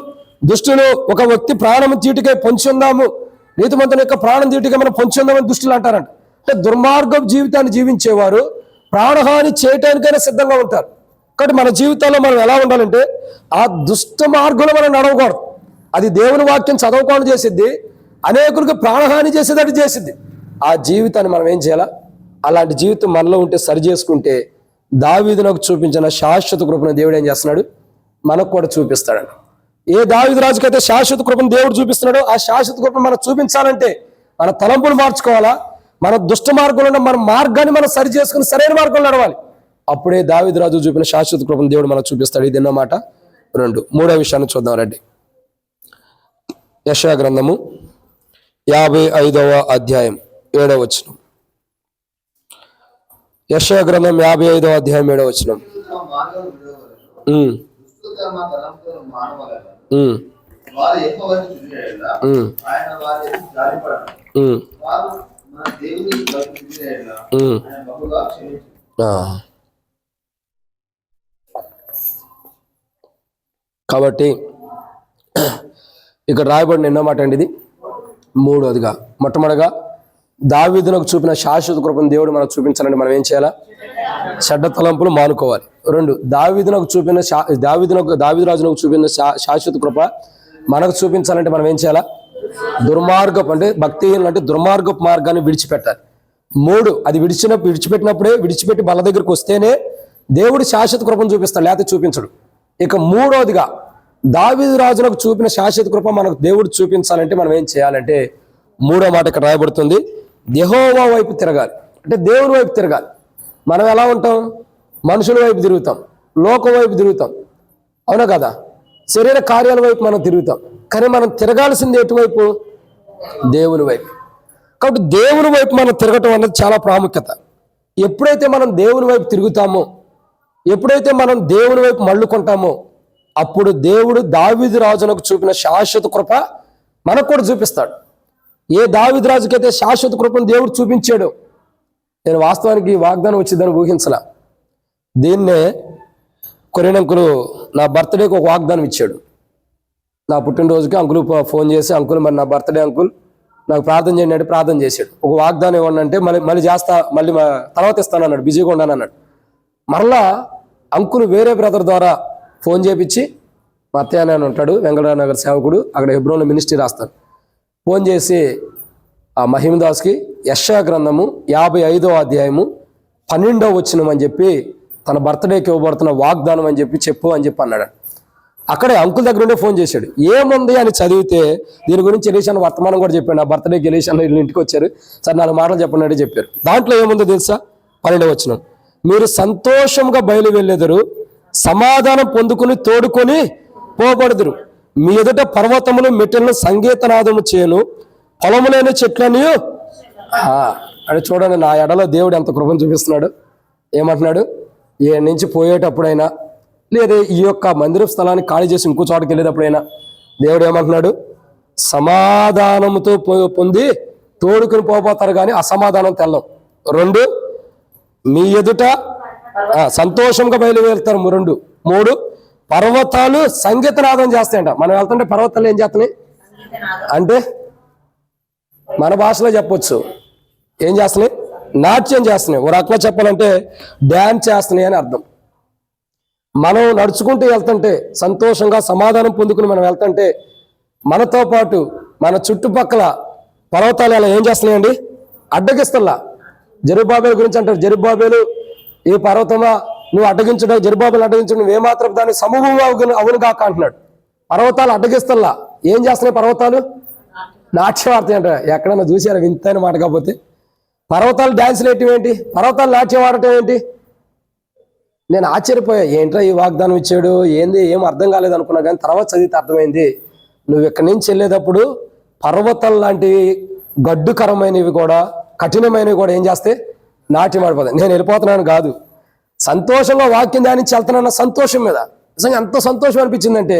దుష్టులు ఒక వ్యక్తి ప్రాణం తీటికై పొంచి ఉందాము, నీతిమంతుని యొక్క ప్రాణం తీటికై మనం పొంచి ఉందామని దుష్టులు అంటారంట. అంటే దుర్మార్గపు జీవితాన్ని జీవించేవారు ప్రాణహాని చేయటానికైనా సిద్ధంగా ఉంటారు. కాబట్టి మన జీవితాల్లో మనం ఎలా ఉండాలంటే ఆ దుష్ట మార్గంలో మనం నడవకూడదు. అది దేవుని వాక్యం చదవకుండా చేసిద్ది, అనేకులకు ప్రాణహాని చేసేటట్టు చేసిద్ది. ఆ జీవితాన్ని మనం ఏం చేయాలా? అలాంటి జీవితం మనలో ఉంటే సరి చేసుకుంటే దావీదునకు చూపించిన శాశ్వత కృపను దేవుడు ఏం చేస్తున్నాడు? మనకు కూడా చూపిస్తాడంట. ఏ దావీదు రాజుకైతే శాశ్వత కృపను దేవుడు చూపిస్తున్నాడో ఆ శాశ్వత కృపను మనం చూపించాలంటే మన తలంపులు మార్చుకోవాలా? మన దుష్ట మార్గంలో మన మార్గాన్ని మనం సరి చేసుకుని సరైన మార్గంలో నడవాలి. అప్పుడే దావీదు రాజు చూపిన శాశ్వత కృపను దేవుడు మనకు చూపిస్తాడు. ఇది అన్నమాట. రెండు, మూడో విషయాన్ని చూద్దాం రండి. యెషయా గ్రంథము 55వ అధ్యాయం 7వ వచనం. యెషయా గ్రంథం 55వ అధ్యాయం 7వ వచనం. కాబట్టి ఇక్కడ రాయబడిన ఎన్నో మాట అండి ఇది? మూడోదిగా, మొట్టమొదటిగా దావీదునకు చూపిన శాశ్వత కృపను దేవుడు మనకు చూపించాలంటే మనం ఏం చేయాలా? చెడ్డ తలంపులు మానుకోవాలి. రెండు, దావీదు రాజునకు చూపిన శాశ్వత కృప మనకు చూపించాలంటే మనం ఏం చేయాలా? దుర్మార్గపు అంటే భక్తిహీనులు అంటే దుర్మార్గపు మార్గాన్ని విడిచిపెట్టాలి. మూడు, అది విడిచిపెట్టినప్పుడే, విడిచిపెట్టి బల దగ్గరికి వస్తేనే దేవుడు శాశ్వత కృపను చూపిస్తాడు, లేకపోతే చూపించడు. ఇక మూడోదిగా దావీదు రాజునకు చూపిన శాశ్వత కృప మనకు దేవుడు చూపించాలంటే మనం ఏం చేయాలంటే మూడో మాట ఇక్కడ రాయబడుతుంది, యెహోవా వైపు తిరగాలి. అంటే దేవుని వైపు తిరగాలి. మనం ఎలా ఉంటాం? మనుషుల వైపు తిరుగుతాం, లోకం వైపు తిరుగుతాం, అవునా కదా? శరీర కార్యాల వైపు మనం తిరుగుతాం. కానీ మనం తిరగాల్సింది ఎటువైపు? దేవుని వైపు. కాబట్టి దేవుని వైపు మనం తిరగటం అనేది చాలా ప్రాముఖ్యత. ఎప్పుడైతే మనం దేవుని వైపు తిరుగుతామో, ఎప్పుడైతే మనం దేవుని వైపు మళ్ళుకుంటామో అప్పుడు దేవుడు దావీదు రాజునకు చూపిన శాశ్వత కృప మనకు కూడా చూపిస్తాడు. ఏ దావీదు రాజుకైతే శాశ్వత కృపను దేవుడు చూపించాడు, నేను వాస్తవానికి వాగ్దానం వచ్చిందని ఊహించలా. దీన్నే కొరియన్ అంకులు నా బర్త్డేకి ఒక వాగ్దానం ఇచ్చాడు. నా పుట్టినరోజుకి అంకులు ఫోన్ చేసి, అంకుల్ మరి నా బర్త్డే అంకుల్ నాకు ప్రార్థన చేయండి అంటే ప్రార్థన చేశాడు. ఒక వాగ్దానం ఇవ్వండి అంటే మళ్ళీ చేస్తా, మళ్ళీ తర్వాత ఇస్తాను అన్నాడు, బిజీగా ఉన్నాను అన్నాడు. మరలా అంకులు వేరే బ్రదర్ ద్వారా ఫోన్ చేపించి, మా అత్తయ్య అని ఉంటాడు, వెంకటనగర్ సేవకుడు, అక్కడ హెబ్రోన్లో మినిస్ట్రీ రాస్తాను, ఫోన్ చేసి ఆ మహిమదాస్కి యెషయా గ్రంథము 55వ అధ్యాయము 12వ వచనం అని చెప్పి తన బర్త్డేకి ఇవ్వబడుతున్న వాగ్దానం అని చెప్పు అని చెప్పి అన్నాడు. అక్కడే అంకుల్ దగ్గర ఉండే ఫోన్ చేశాడు. ఏముంది అని చదివితే దీని గురించి ఎలీషా వర్తమానం కూడా చెప్పాడు. నా బర్త్డేకి ఎలీషా వీళ్ళు ఇంటికి వచ్చారు, సరే 4 మాటలు చెప్పండి చెప్పారు. దాంట్లో ఏముందో తెలుసా? 12వ వచనం, మీరు సంతోషంగా బయలు వెళ్ళెదరు, సమాధానం పొందుకుని తోడుకొని పోబడుదురు, మీ ఎదుట పర్వతములు మెట్టెలను సంగీతనాదము చేయను, పొలములైన చెట్లని. అని చూడండి, నా ఎడలో దేవుడు ఎంత కృపను చూపిస్తున్నాడు. ఏమంటున్నాడు? ఏ నుంచి పోయేటప్పుడైనా లేదా ఈ యొక్క మందిర స్థలాన్ని ఖాళీ చేసి ఇంకో చోటకి వెళ్ళేటప్పుడైనా దేవుడు ఏమంటున్నాడు? సమాధానంతో పొంది తోడుకుని పోతారు కానీ అసమాధానం తెల్లం. 2, మీ ఎదుట సంతోషంగా బయలుదేరుతారు. 3, పర్వతాలు సంగీతనాదం చేస్తాయంట. మనం వెళ్తుంటే పర్వతాలు ఏం చేస్తున్నాయి అంటే మన భాషలో చెప్పొచ్చు, ఏం చేస్తున్నాయి? నాట్యం చేస్తున్నాయి. ఓ రకంగా చెప్పాలంటే డ్యాన్స్ చేస్తున్నాయి అని అర్థం. మనం నడుచుకుంటూ వెళ్తుంటే, సంతోషంగా సమాధానం పొందుకుని మనం వెళ్తుంటే, మనతో పాటు మన చుట్టుపక్కల పర్వతాలు ఎలా ఏం చేస్తున్నాయండి? అడ్డగిస్తల్లా. జెరుబ్బాబేలు గురించి అంటారు, జెరుబ్బాబేలు ఈ పర్వతమా నువ్వు అడ్డగించడం, జెరుబ్బాబేలు అడ్డగించడం, నువ్వేమాత్రం దాన్ని సమూహంగా అవును కాక అంటున్నాడు. పర్వతాలు అడ్డగిస్తల్లా. ఏం చేస్తున్నాయి పర్వతాలు? నాట్యం ఆడతాయి అంట. ఎక్కడన్నా చూసారా వింతైన మాట? కాకపోతే పర్వతాలు డ్యాన్సులు ఏంటి, పర్వతాలు నాట్యం ఆడటం ఏంటి? నేను ఆశ్చర్యపోయా, ఏంట్రా ఈ వాగ్దానం ఇచ్చాడు, ఏంది ఏం అర్థం కాలేదు అనుకున్నా. కానీ తర్వాత చదివితే అర్థమైంది. నువ్వు ఇక్కడి నుంచి వెళ్ళేటప్పుడు పర్వతం లాంటివి గడ్డుకరమైనవి కూడా, కఠినమైనవి కూడా ఏం చేస్తే నాట్యం ఆడిపోతాయి. నేను వెళ్ళిపోతున్నాను కాదు, సంతోషంగా వాక్యం ధ్యానించి వెళ్తున్నాన్న సంతోషం మీద. నిజంగా ఎంత సంతోషం అనిపించిందంటే,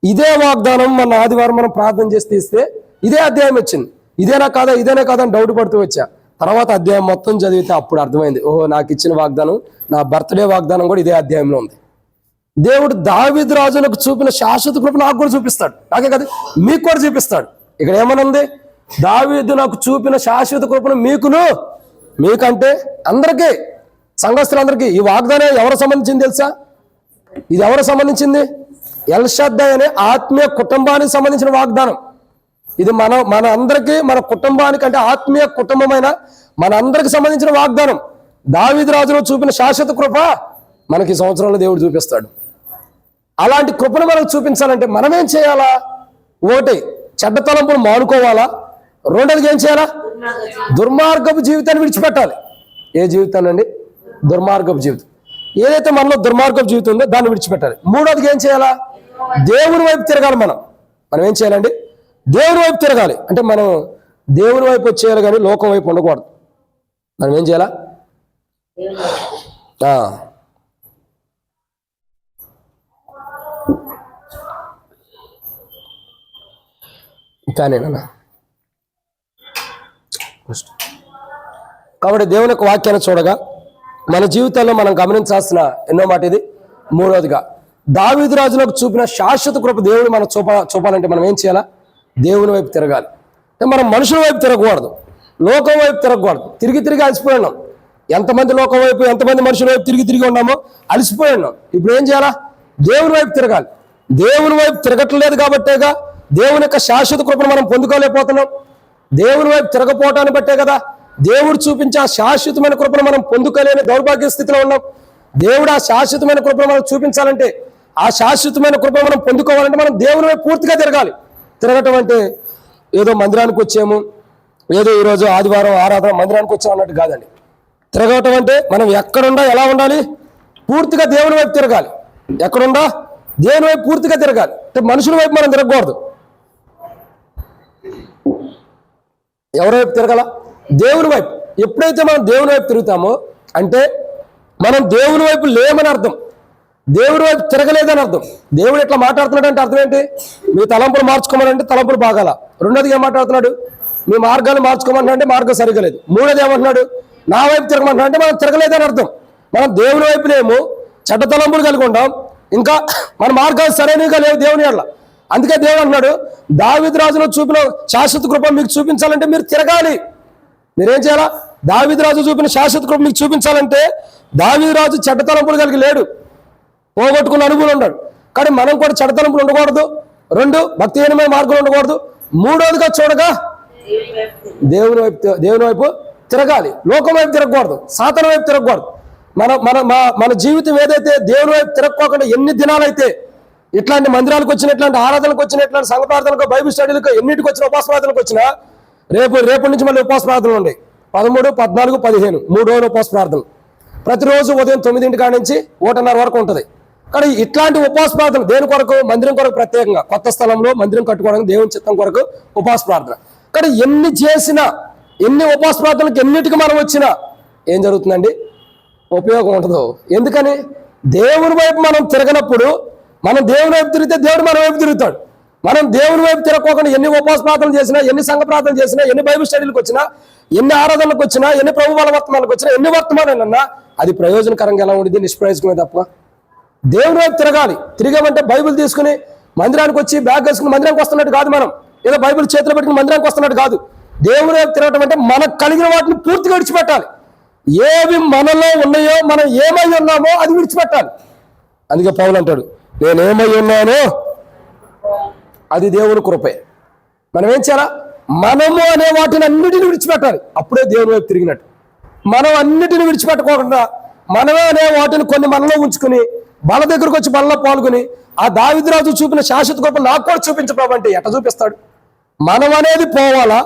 ఇదే వాగ్దానం మన ఆదివారం మనం ప్రార్థన చేసి తీస్తే ఇదే అధ్యాయం వచ్చింది. ఇదేనా కాదా అని డౌట్ పడుతూ వచ్చా. తర్వాత అధ్యాయం మొత్తం చదివితే అప్పుడు అర్థమైంది, ఓహో నాకు ఇచ్చిన వాగ్దానం, నా బర్త్డే వాగ్దానం కూడా ఇదే అధ్యాయంలో ఉంది. దేవుడు దావీదు రాజులకు చూపిన శాశ్వత కృప నాకు కూడా చూపిస్తాడు. నాకే కదా, మీకు కూడా చూపిస్తాడు. ఇక్కడ ఏమని ఉంది? దావీదు నాకు చూపిన శాశ్వత కృపను మీకంటే అందరికీ, సంఘస్థులందరికీ. ఈ వాగ్దానం ఎవరు సంబంధించింది తెలుసా? ఇది ఎవరు సంబంధించింది? ఎల్షద్దాయ్ అనే ఆత్మీయ కుటుంబానికి సంబంధించిన వాగ్దానం. ఇది మన అందరికీ, మన కుటుంబానికి అంటే ఆత్మీయ కుటుంబమైన మన అందరికి సంబంధించిన వాగ్దానం. దావీదు రాజులో చూపిన శాశ్వత కృప మనకి సంవత్సరంలో దేవుడు చూపిస్తాడు. అలాంటి కృపను మనకు చూపించాలంటే మనం ఏం చేయాలా? 1, చెడ్డ తలంపులు మానుకోవాలా. 2ది ఏం చేయాలా? దుర్మార్గపు జీవితాన్ని విడిచిపెట్టాలి. ఏ జీవితాన్ని అండి? దుర్మార్గపు జీవితం. ఏదైతే మనలో దుర్మార్గపు జీవితం ఉందో దాన్ని విడిచిపెట్టాలి. 3వది ఏం చేయాలా? దేవుని వైపు తిరగాలి. మనం ఏం చేయాలండి? దేవుని వైపు తిరగాలి. అంటే మనం దేవుని వైపు వచ్చేయాలి కానీ లోకం వైపు ఉండకూడదు. మనం ఏం చేయాలా? కానేనా? కాబట్టి దేవుని యొక్క వాక్యాన్ని చూడగా మన జీవితాల్లో మనం గమనించాల్సిన ఎన్నో మాట ఇది. 3వదిగా దావీదు రాజులకు చూపిన శాశ్వత కృప దేవుడు మనం చూపాలంటే మనం ఏం చేయాలా? దేవుని వైపు తిరగాలి. మనం మనుషుల వైపు తిరగకూడదు, లోకం వైపు తిరగకూడదు. తిరిగి అలసిపోయినాం. ఎంతమంది లోకం వైపు, ఎంతమంది మనుషుల వైపు తిరిగి ఉన్నామో అలసిపోయినాం. ఇప్పుడు ఏం చేయాలా? దేవుని వైపు తిరగాలి. దేవుని వైపు తిరగట్లేదు కాబట్టేగా దేవుని యొక్క శాశ్వత కృపను మనం పొందుకోలేకపోతున్నాం. దేవుని వైపు తిరగపోవటాన్ని బట్టే కదా దేవుడు చూపించే ఆ శాశ్వతమైన కృపను మనం పొందుకోలేని దౌర్భాగ్య స్థితిలో ఉన్నాం. దేవుడు ఆ శాశ్వతమైన కృపను మనం చూపించాలంటే, ఆ శాశ్వతమైన కృపను మనం పొందుకోవాలంటే మనం దేవుని వైపు పూర్తిగా తిరగాలి. తిరగటం అంటే ఏదో మందిరానికి వచ్చాము, ఏదో ఈరోజు ఆదివారం ఆరాధన మందిరానికి వచ్చాము అన్నట్టు కాదండి. తిరగటం అంటే మనం ఎక్కడుండా ఎలా ఉండాలి? పూర్తిగా దేవుని వైపు తిరగాలి. ఎక్కడుండా దేవుని వైపు పూర్తిగా తిరగాలి. అంటే మనుషుల వైపు మనం తిరగకూడదు. ఎవరి వైపు తిరగాల? దేవుని వైపు. ఎప్పుడైతే మనం దేవుని వైపు తిరుగుతామో అంటే మనం దేవుని వైపు లేమని అర్థం, దేవుని వైపు తిరగలేదని అర్థం. దేవుడు ఎట్లా మాట్లాడుతున్నాడు అంటే అర్థం ఏంటి? మీ తలంపులు మార్చుకోమనంటే తలంపులు బాగాల. 2వది ఏం మాట్లాడుతున్నాడు? మీ మార్గాలు మార్చుకోమంటే మార్గం సరిగా లేదు. 3వది ఏమంటున్నాడు? నా వైపు తిరగమంటున్నా అంటే మనం తిరగలేదని అర్థం. మనం దేవుని వైపు లేము, చెడ్డ తలంపులు కలిగి ఉంటాం, ఇంకా మన మార్గాలు సరైనవిగా లేవు దేవుని వల్ల. అందుకే దేవుడు అంటున్నాడు, దావీదు రాజులో చూపిన శాశ్వత కృప మీకు చూపించాలంటే మీరు తిరగాలి. మీరేం చేయాలా? దావీదు రాజు చూపిన శాశ్వత కృప మీకు చూపించాలంటే, దావీదు రాజు చెడ్డ తలంపులు కలిగి లేడు, పోగొట్టుకున్న అనుభవం ఉన్నాడు. కానీ మనం కూడా చెడ్డ తలంపులు ఉండకూడదు. 2, భక్తిహీనమైన మార్గంలో ఉండకూడదు. 3వదిగా చూడగా దేవుని వైపు తిరగాలి. లోకం వైపు తిరగకూడదు, సాతాను వైపు తిరగకూడదు. మన మన మన జీవితం ఏదైతే దేవుని వైపు తిరక్కోకుండా ఎన్ని దినాలైతే ఇట్లాంటి మందిరాలకు వచ్చిన, ఇట్లాంటి ఆరాధనలకు వచ్చిన, ఇట్లాంటి సంఘ ప్రార్థనలకు, బైబిల్ స్టడీలకు, ఎన్నిటికి వచ్చిన ఉపవాస ప్రార్థనలకు వచ్చినా రేపు నుంచి మళ్ళీ ఉపవాస ప్రార్థనలు ఉన్నాయి. 13, 14, 15 3 రోజులు ఉపవాస ప్రార్థనలు. ప్రతిరోజు ఉదయం 9 కాడ నుంచి 1:30 వరకు ఉంటుంది. కానీ ఇట్లాంటి ఉపవాస ప్రార్థన దేని కొరకు? మందిరం కొరకు, ప్రత్యేకంగా కొత్త స్థలంలో మందిరం కట్టుకోవడానికి దేవుని చిత్తం కొరకు ఉపవాస ప్రార్థన. కానీ ఎన్ని చేసినా, ఎన్ని ఉపవాస ప్రార్థనలకు ఎన్నిటికి మనం వచ్చినా ఏం జరుగుతుందండి? ఉపయోగం ఉండదు. ఎందుకని? దేవుని వైపు మనం తిరగనప్పుడు, మనం దేవుని వైపు తిరిగితే దేవుడు మన వైపు తిరుగుతాడు. మనం దేవుని వైపు తిరగకోకుండా ఎన్ని ఉపవాస ప్రార్థనలు చేసినా, ఎన్ని సంఘ ప్రార్థనలు చేసినా, ఎన్ని బైబిల్ స్టడీలకు వచ్చినా, ఎన్ని ఆరాధనలకు వచ్చినా, ఎన్ని ప్రభు బల వర్తమానాలకు వచ్చినా, ఎన్ని వర్తమానాలన్నా అది ప్రయోజనకరంగా ఎలా ఉండేది? నిష్ప్రయోజకమే తప్ప. దేవుని వైపు తిరగాలి. తిరిగామంటే బైబిల్ తీసుకుని మందిరానికి వచ్చి బ్యాగ్ వేసుకుని మందిరానికి వస్తున్నట్టు కాదు. మనం ఏదో బైబిల్ చేతిలో పెట్టుకుని మందిరానికి వస్తున్నట్టు కాదు. దేవుని వైపు తిరగటం అంటే మనకు కలిగిన వాటిని పూర్తిగా విడిచిపెట్టాలి. ఏవి మనలో ఉన్నాయో, మనం ఏమై ఉన్నామో అది విడిచిపెట్టాలి. అందుకే పౌలు అంటాడు, నేనేమై ఉన్నానో అది దేవుని కృపే. మనం ఏం చేయాలా? మనము అనే వాటిని అన్నిటిని విడిచిపెట్టాలి. అప్పుడే దేవుని వైపు తిరిగినట్టు. మనం అన్నిటిని విడిచిపెట్టుకోకుండా మనమే అనే వాటిని కొన్ని మనలో ఉంచుకుని బల దగ్గరకు వచ్చి బలలో పాల్గొని ఆ దావీదు రాజు చూపిన శాశ్వత కృప నాకు కూడా చూపించు ప్రభు అంటే ఎట్ట చూపిస్తాడు? మనం అనేది పోవాలా,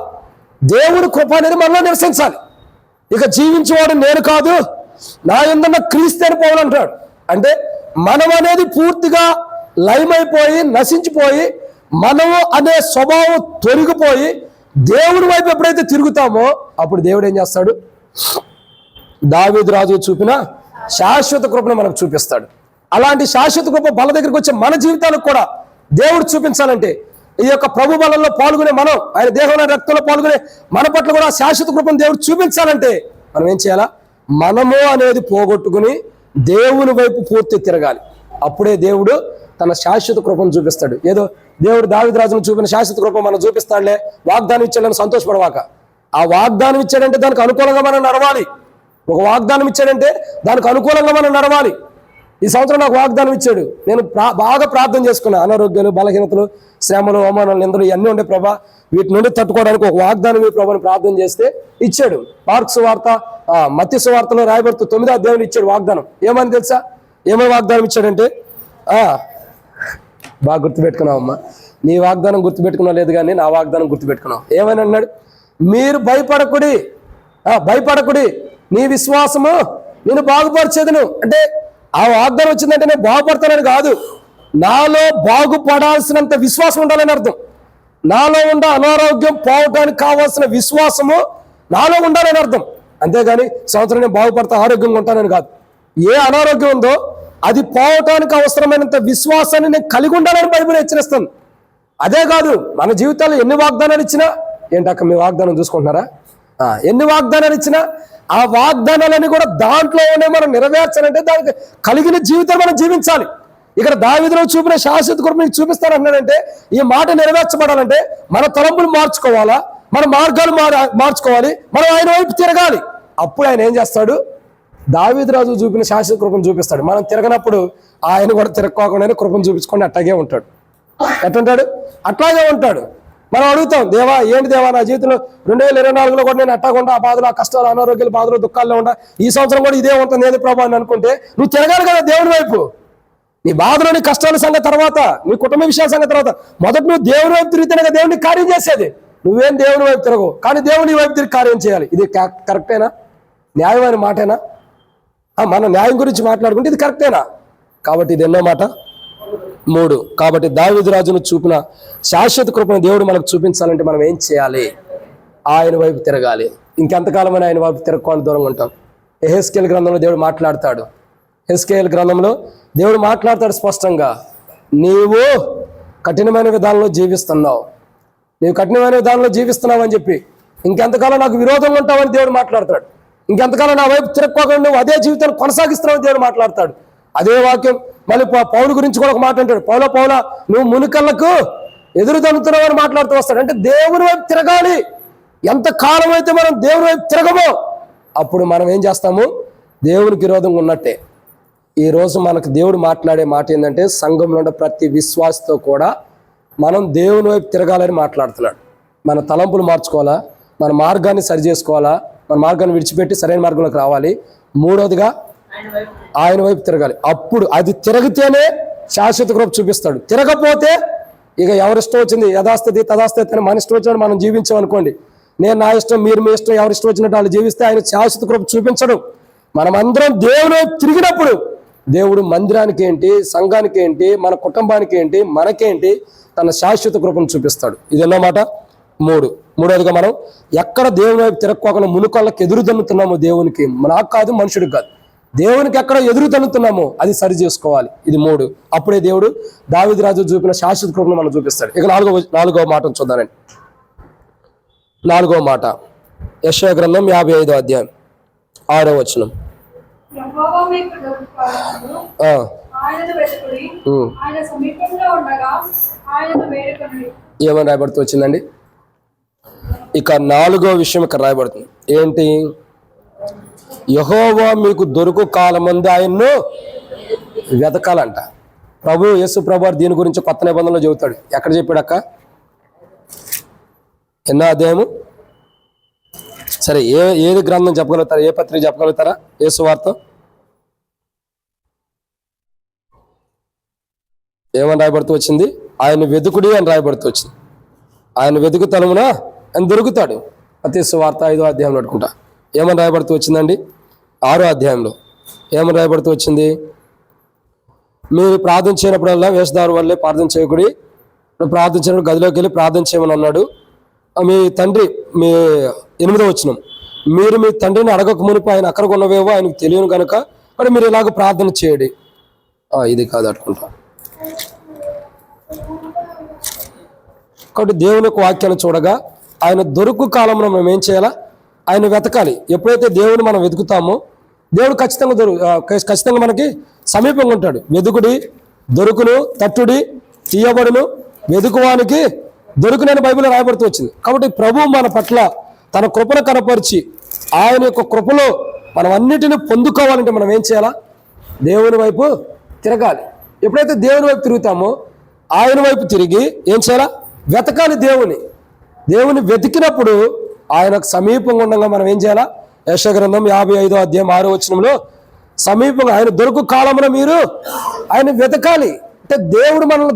దేవుడి కృప అనేది మనలో నివసించాలి. ఇక జీవించేవాడు నేను కాదు, నా యందున్న క్రీస్తు అని పోవాలంటాడు. అంటే మనం అనేది పూర్తిగా లయమైపోయి నశించిపోయి, మనము అనే స్వభావం తొలగిపోయి దేవుడి వైపు ఎప్పుడైతే తిరుగుతామో అప్పుడు దేవుడు ఏం చేస్తాడు? దావీదు రాజు చూపిన శాశ్వత కృపను మనకు చూపిస్తాడు. అలాంటి శాశ్వత కృప బల దగ్గరికి వచ్చే మన జీవితాలకు కూడా దేవుడు చూపించాలంటే, ఈ యొక్క ప్రభు బలంలో పాల్గొనే మనం, ఆయన దేహంలో రక్తంలో పాల్గొనే మన పట్ల కూడా శాశ్వత కృపను దేవుడు చూపించాలంటే మనం ఏం చేయాలా? మనము అనేది పోగొట్టుకుని దేవుని వైపు పూర్తి తిరగాలి. అప్పుడే దేవుడు తన శాశ్వత కృపను చూపిస్తాడు. ఏదో దేవుడు దావీదు రాజును చూపిన శాశ్వత కృప మనం చూపిస్తాడులే, వాగ్దానం ఇచ్చాడని సంతోషపడవాక. ఆ వాగ్దానం ఇచ్చాడంటే దానికి అనుకూలంగా మనం నడవాలి. ఒక వాగ్దానం ఇచ్చాడంటే దానికి అనుకూలంగా మనం నడవాలి. ఈ సంవత్సరం నాకు వాగ్దానం ఇచ్చాడు, నేను బాగా ప్రార్థన చేసుకున్నా. అనారోగ్యాలు, బలహీనతలు, శ్రమలు, అవమానాలు, నిందలు ఇవన్నీ ఉండే ప్రభా, వీటి నుండి తట్టుకోవడానికి ఒక వాగ్దానం ఈ ప్రభాని ప్రార్థన చేస్తే ఇచ్చాడు. మార్క్స్ వార్త, మత్తయి సువార్తలో రాయబడుతూ 9వ అధ్యాయం ఇచ్చాడు వాగ్దానం. ఏమని తెలుసా? ఏమని వాగ్దానం ఇచ్చాడంటే, బాగా గుర్తుపెట్టుకున్నావమ్మా, నీ వాగ్దానం గుర్తుపెట్టుకున్నావు లేదు కానీ నా వాగ్దానం గుర్తుపెట్టుకున్నావు. ఏమని అన్నాడు? మీరు భయపడకుడి, నీ విశ్వాసము నేను బాగుపరిచేదను. అంటే ఆ వాగ్దానం వచ్చిందంటే నేను బాగుపడతానని కాదు, నాలో బాగుపడాల్సినంత విశ్వాసం ఉండాలని అర్థం. నాలో ఉన్న అనారోగ్యం పోవడానికి కావాల్సిన విశ్వాసము నాలో ఉండాలని అర్థం. అంతేగాని సంవత్సరం నేను బాగుపడతా ఆరోగ్యంగా ఉంటానని కాదు. ఏ అనారోగ్యం ఉందో అది పోవటానికి అవసరమైనంత విశ్వాసాన్ని నేను కలిగి ఉండాలని బైబిల్ హెచ్చరిస్తుంది. అదే కాదు, మన జీవితాల్లో ఎన్ని వాగ్దానాలు ఇచ్చినా, ఏంటక్క మీ వాగ్దానం చూసుకుంటున్నారా? ఎన్ని వాగ్దానాలు ఇచ్చినా ఆ వాగ్దానాలని కూడా దాంట్లో ఉండే మనం నెరవేర్చాలంటే దానికి కలిగిన జీవితం మనం జీవించాలి. ఇక్కడ దావీదులో చూపిన శాశ్వత కృప మీకు చూపిస్తానంటున్నాడంటే ఈ మాట నెరవేర్చబడాలంటే మన తలంపులు మార్చుకోవాలా, మన మార్గాలు మార్చుకోవాలి, మనం ఆయన వైపు తిరగాలి. అప్పుడు ఆయన ఏం చేస్తాడు? దావీదు రాజు చూపిన శాశ్వత కృపను చూపిస్తాడు. మనం తిరగనప్పుడు ఆయన కూడా తిరగకోకుండానే కృపను చూపించుకొని అట్లాగే ఉంటాడు. ఎట్లుంటాడు? అట్లాగే ఉంటాడు. మనం అడుగుతాం, దేవా ఏంటి దేవా నా జీవితంలో 2024లో కూడా నేను అట్టకుండా ఆ బాధలు, ఆ కష్టాలు, అనారోగ్యాలు, బాధలు, దుఃఖాల్లో ఉండా, ఈ సంవత్సరం కూడా ఇదే ఉంటుంది ఏది ప్రభా అని అనుకుంటే నువ్వు తిరగాలి కదా దేవుని వైపు. నీ బాధలు, నీ కష్టాల సంగతి తర్వాత, నీ కుటుంబ విషయాల సంగతి తర్వాత, మొదట నువ్వు దేవుని వైపు తిరిగితేనే కదా దేవుడిని కార్యం చేసేది. నువ్వేం దేవుని వైపు తిరగవు, కానీ దేవుని వైపు తిరిగి కార్యం చేయాలి. ఇది కరెక్టేనా? న్యాయమైన మాటేనా? మన న్యాయం గురించి మాట్లాడుకుంటే ఇది కరెక్టేనా? కాబట్టి ఇది ఎన్నో మాట? 3. కాబట్టి దావీదు రాజును చూపిన శాశ్వత కృపను దేవుడు మనకు చూపించాలంటే మనం ఏం చేయాలి? ఆయన వైపు తిరగాలి. ఇంకెంతకాలమైన ఆయన వైపు తిరగకుండా దూరంగా ఉంటాం. యెహెజ్కేలు గ్రంథంలో దేవుడు మాట్లాడతాడు. యెహెజ్కేలు గ్రంథంలో దేవుడు మాట్లాడతాడు స్పష్టంగా, నీవు కఠినమైన విధానంలో జీవిస్తున్నావు, అని చెప్పి ఇంకెంతకాలం నాకు విరోధంగా ఉంటావని దేవుడు మాట్లాడతాడు. ఇంకెంతకాలం నా వైపు తిరగకుండా నువ్వు అదే జీవితాన్ని కొనసాగిస్తున్నావని దేవుడు మాట్లాడతాడు. అదే వాక్యం మళ్ళీ పౌలు గురించి కూడా ఒక మాట అంటాడు, పౌలా నువ్వు మునికళ్ళకు ఎదురు తన్నుతున్నావు అని మాట్లాడుతూ వస్తాడు. అంటే దేవుని వైపు తిరగాలి. ఎంత కాలం అయితే మనం దేవుని వైపు తిరగమో అప్పుడు మనం ఏం చేస్తాము? దేవునికి విరోధంగా ఉన్నట్టే. ఈరోజు మనకు దేవుడు మాట్లాడే మాట ఏంటంటే, సంఘంలో ఉన్న ప్రతి విశ్వాసతో కూడా మనం దేవుని వైపు తిరగాలని మాట్లాడుతున్నాడు. మన తలంపులు మార్చుకోవాలా, మన మార్గాన్ని సరి చేసుకోవాలా, మన మార్గాన్ని విడిచిపెట్టి సరైన మార్గంలోకి రావాలి. 3వదిగా ఆయన వైపు తిరగాలి. అప్పుడు అది తిరిగితేనే శాశ్వత కృప చూపిస్తాడు. తిరగపోతే ఇక ఎవరిష్టం వచ్చింది యథాస్థితి తదాస్థితి అని మన ఇష్టం వచ్చినట్టు మనం జీవించామనుకోండి, నేను నా ఇష్టం మీరు మీ ఇష్టం ఎవరి ఇష్టం వచ్చినట్టు వాళ్ళు జీవిస్తే ఆయన శాశ్వత కృప చూపించడు. మనం అందరం దేవుని తిరిగినప్పుడు దేవుడు మందిరానికి ఏంటి, సంఘానికి ఏంటి, మన కుటుంబానికి ఏంటి, మనకేంటి తన శాశ్వత కృపను చూపిస్తాడు. ఇది అన్నమాట. మూడోదిగా మనం ఎక్కడ దేవుని వైపు తిరక్కోకుండా మునుకొళ్ళకి ఎదురు తన్నుతున్నామో దేవునికి, నాకు కాదు మనుషుడికి కాదు, దేవునికి ఎక్కడ ఎదురు తన్నుతున్నామో అది సరి చేసుకోవాలి. ఇది 3. అప్పుడే దేవుడు దావీదు రాజు చూపిన శాశ్వత కృపను మనం చూపిస్తాడు. ఇక నాలుగవ మాట చూద్దానండి. 4వ మాట యెషయా గ్రంథం 55వ అధ్యాయం 6వ వచనం. ఏమని రాయబడుతూ వచ్చిందండి? ఇక 4వ విషయం ఇక్కడ రాయబడుతుంది. ఏంటి? యెహోవా మీకు దొరుకు కాలమందు ఆయన్ను వెతకాలంట. యేసు ప్రభు దీని గురించి కొత్త నిబంధనలో చెబుతాడు. ఎక్కడ చెప్పాడు అక్క? ఎన్నో అధ్యాయము? సరే, ఏది గ్రంథం చెప్పగలుగుతారా? ఏ పత్రిక చెప్పగలుగుతారా? యేసు వార్త ఏమని రాయబడుతూ వచ్చింది? ఆయన వెతుకుడి అని రాయబడుతూ వచ్చింది. ఆయన వెతుకు తలమున ఆయన దొరుకుతాడు. యేసు వార్త 5వ అధ్యాయంలో అనుకుంటా. ఏమని రాయబడుతూ వచ్చిందండి? 6వ అధ్యాయంలో ఏమని రాయబడుతూ వచ్చింది? మీరు ప్రార్థన చేయనప్పుడల్లా వేషధారు వల్లే ప్రార్థన చేయకుడి, ప్రార్థన చేయనప్పుడు గదిలోకి వెళ్ళి ప్రార్థన చేయమని అన్నాడు. మీ తండ్రి 8వ వచనం, మీరు మీ తండ్రిని అడగక మునిపు ఆయన అక్కడికి ఉన్నవేవో ఆయనకు తెలియను కనుక మరి మీరు ఇలాగ ప్రార్థన చేయండి. ఇది కాదు అనుకుంటా. కాబట్టి దేవుని యొక్క వాక్యాన్ని చూడగా ఆయన దొరుకు కాలంలో మనం ఏం చేయాలా? ఆయన వెతకాలి. ఎప్పుడైతే దేవుని మనం వెతుకుతామో దేవుడు ఖచ్చితంగా మనకి సమీపంగా ఉంటాడు. వెతుకుడి దొరుకును, తట్టుడి తీయబడును, వెతుకువానికి దొరుకునని బైబిల్లో రాయబడుతూ వచ్చింది. కాబట్టి ప్రభువు మన పట్ల తన కృపను కనపరిచి ఆయన యొక్క కృపలో మనం అన్నిటిని పొందుకోవాలంటే మనం ఏం చేయాలా? దేవుని వైపు తిరగాలి. ఎప్పుడైతే దేవుని వైపు తిరుగుతామో ఆయన వైపు తిరిగి ఏం చేయాలా? వెతకాలి. దేవుని వెతికినప్పుడు ఆయనకు సమీపంగా ఉండగా మనం ఏం చేయాలా? యెషయా గ్రంథం 55వ అధ్యాయం 6వ వచనంలో సమీపంగా ఆయన దొరుకు కాలంలో మీరు ఆయన వెతకాలి. అంటే దేవుడు మనల్ని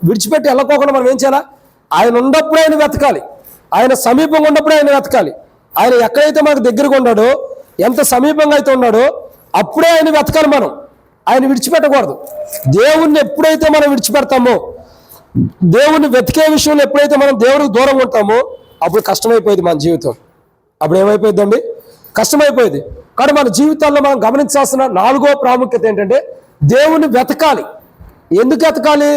విడిచిపెట్టి వెళ్ళకోకుండా మనం ఏం చేయాలా? ఆయన ఉన్నప్పుడు ఆయన వెతకాలి. ఆయన సమీపంగా ఉన్నప్పుడు ఆయన వెతకాలి. ఆయన ఎక్కడైతే మనకు దగ్గరగా ఉన్నాడో, ఎంత సమీపంగా అయితే ఉన్నాడో అప్పుడే ఆయన వెతకాలి. మనం ఆయన విడిచిపెట్టకూడదు. దేవుణ్ణి ఎప్పుడైతే మనం విడిచిపెడతామో, దేవుణ్ణి వెతికే విషయంలో ఎప్పుడైతే మనం దేవుడికి దూరంగా ఉంటామో అప్పుడు కష్టమైపోయింది మన జీవితం. అప్పుడు ఏమైపోయిందండి? కష్టమైపోయింది. కానీ మన జీవితాల్లో మనం గమనించాల్సిన 4వ ప్రాముఖ్యత ఏంటంటే దేవుణ్ణి వెతకాలి. ఎందుకు వెతకాలి?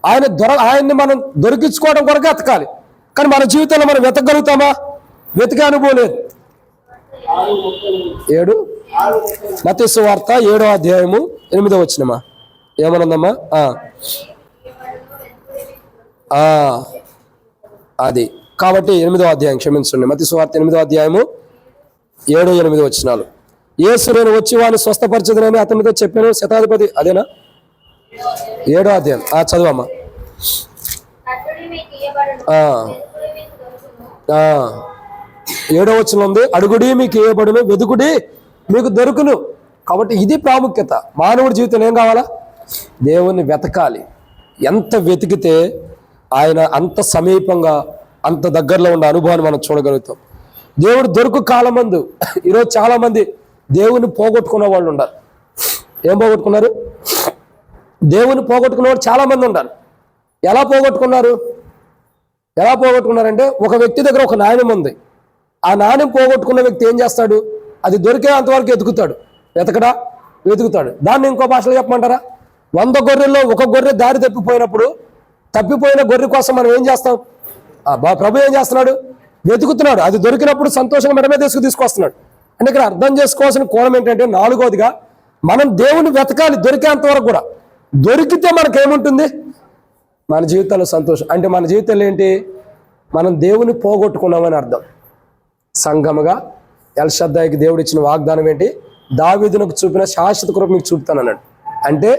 ఆయన్ని మనం దొరికించుకోవడం కొరకు వెతకాలి. కానీ మన జీవితంలో మనం వెతకగలుగుతామా? వెతికే అనుభవం లేదు. 7 మత్తయి సువార్త 7వ అధ్యాయము 8వ వచనమా ఏమనుందమ్మా? అది కాబట్టి 8వ అధ్యాయం, క్షమించండి, మత్తయి సువార్త 8వ అధ్యాయము 7, 8 వచనాలు. యేసు నేను వచ్చి వాడిని స్వస్థపరచదునని అతనితో చెప్పాను. శతాధిపతి అదేనా? 7వ అధ్యాయం చదువమ్మా. 7వ వచనం ఉంది, అడుగుడి మీకు ఇయ్యబడును, వెతుకుడి మీకు దొరుకును. కాబట్టి ఇది ప్రాముఖ్యత. మానవుడి జీవితం ఏం కావాలా? దేవుణ్ణి వెతకాలి. ఎంత వెతికితే ఆయన అంత సమీపంగా, అంత దగ్గరలో ఉన్న అనుభవాన్ని మనం చూడగలుగుతాం. దేవుడు దొరుకు కాలమందు ఈరోజు చాలా మంది దేవుని పోగొట్టుకున్న వాళ్ళు ఉన్నారు. ఏం పోగొట్టుకున్నారు? దేవుని పోగొట్టుకున్న వాళ్ళు చాలా మంది ఉన్నారు. ఎలా పోగొట్టుకున్నారంటే ఒక వ్యక్తి దగ్గర ఒక నాణ్యం ఉంది. ఆ నాణ్యం పోగొట్టుకున్న వ్యక్తి ఏం చేస్తాడు? అది దొరికే అంతవరకు వెతుకుతాడు. దాన్ని ఇంకో భాషలో చెప్పమంటారా? 100 గొర్రెల్లో ఒక గొర్రె దారి తప్పిపోయిన గొర్రె కోసం మనం ఏం చేస్తాం? ప్రభు ఏం చేస్తున్నాడు? వెతుకుతున్నాడు. అది దొరికినప్పుడు సంతోషంగా మెడ మీద తీసుకొస్తున్నాడు. అంటే ఇక్కడ అర్థం చేసుకోవాల్సిన కోణం ఏంటంటే 4వదిగా మనం దేవుని వెతకాలి దొరికేంత వరకు కూడా. దొరికితే మనకేముంటుంది? మన జీవితంలో సంతోషం. అంటే మన జీవితంలో ఏంటి? మనం దేవుని పోగొట్టుకున్నామని అర్థం. సంఘముగా ఎల్షద్దాయికి దేవుడు ఇచ్చిన వాగ్దానం ఏంటి? దావీదునకు చూపిన శాశ్వత కృప మీకు చూపుతాను అన్నాడు. అంటే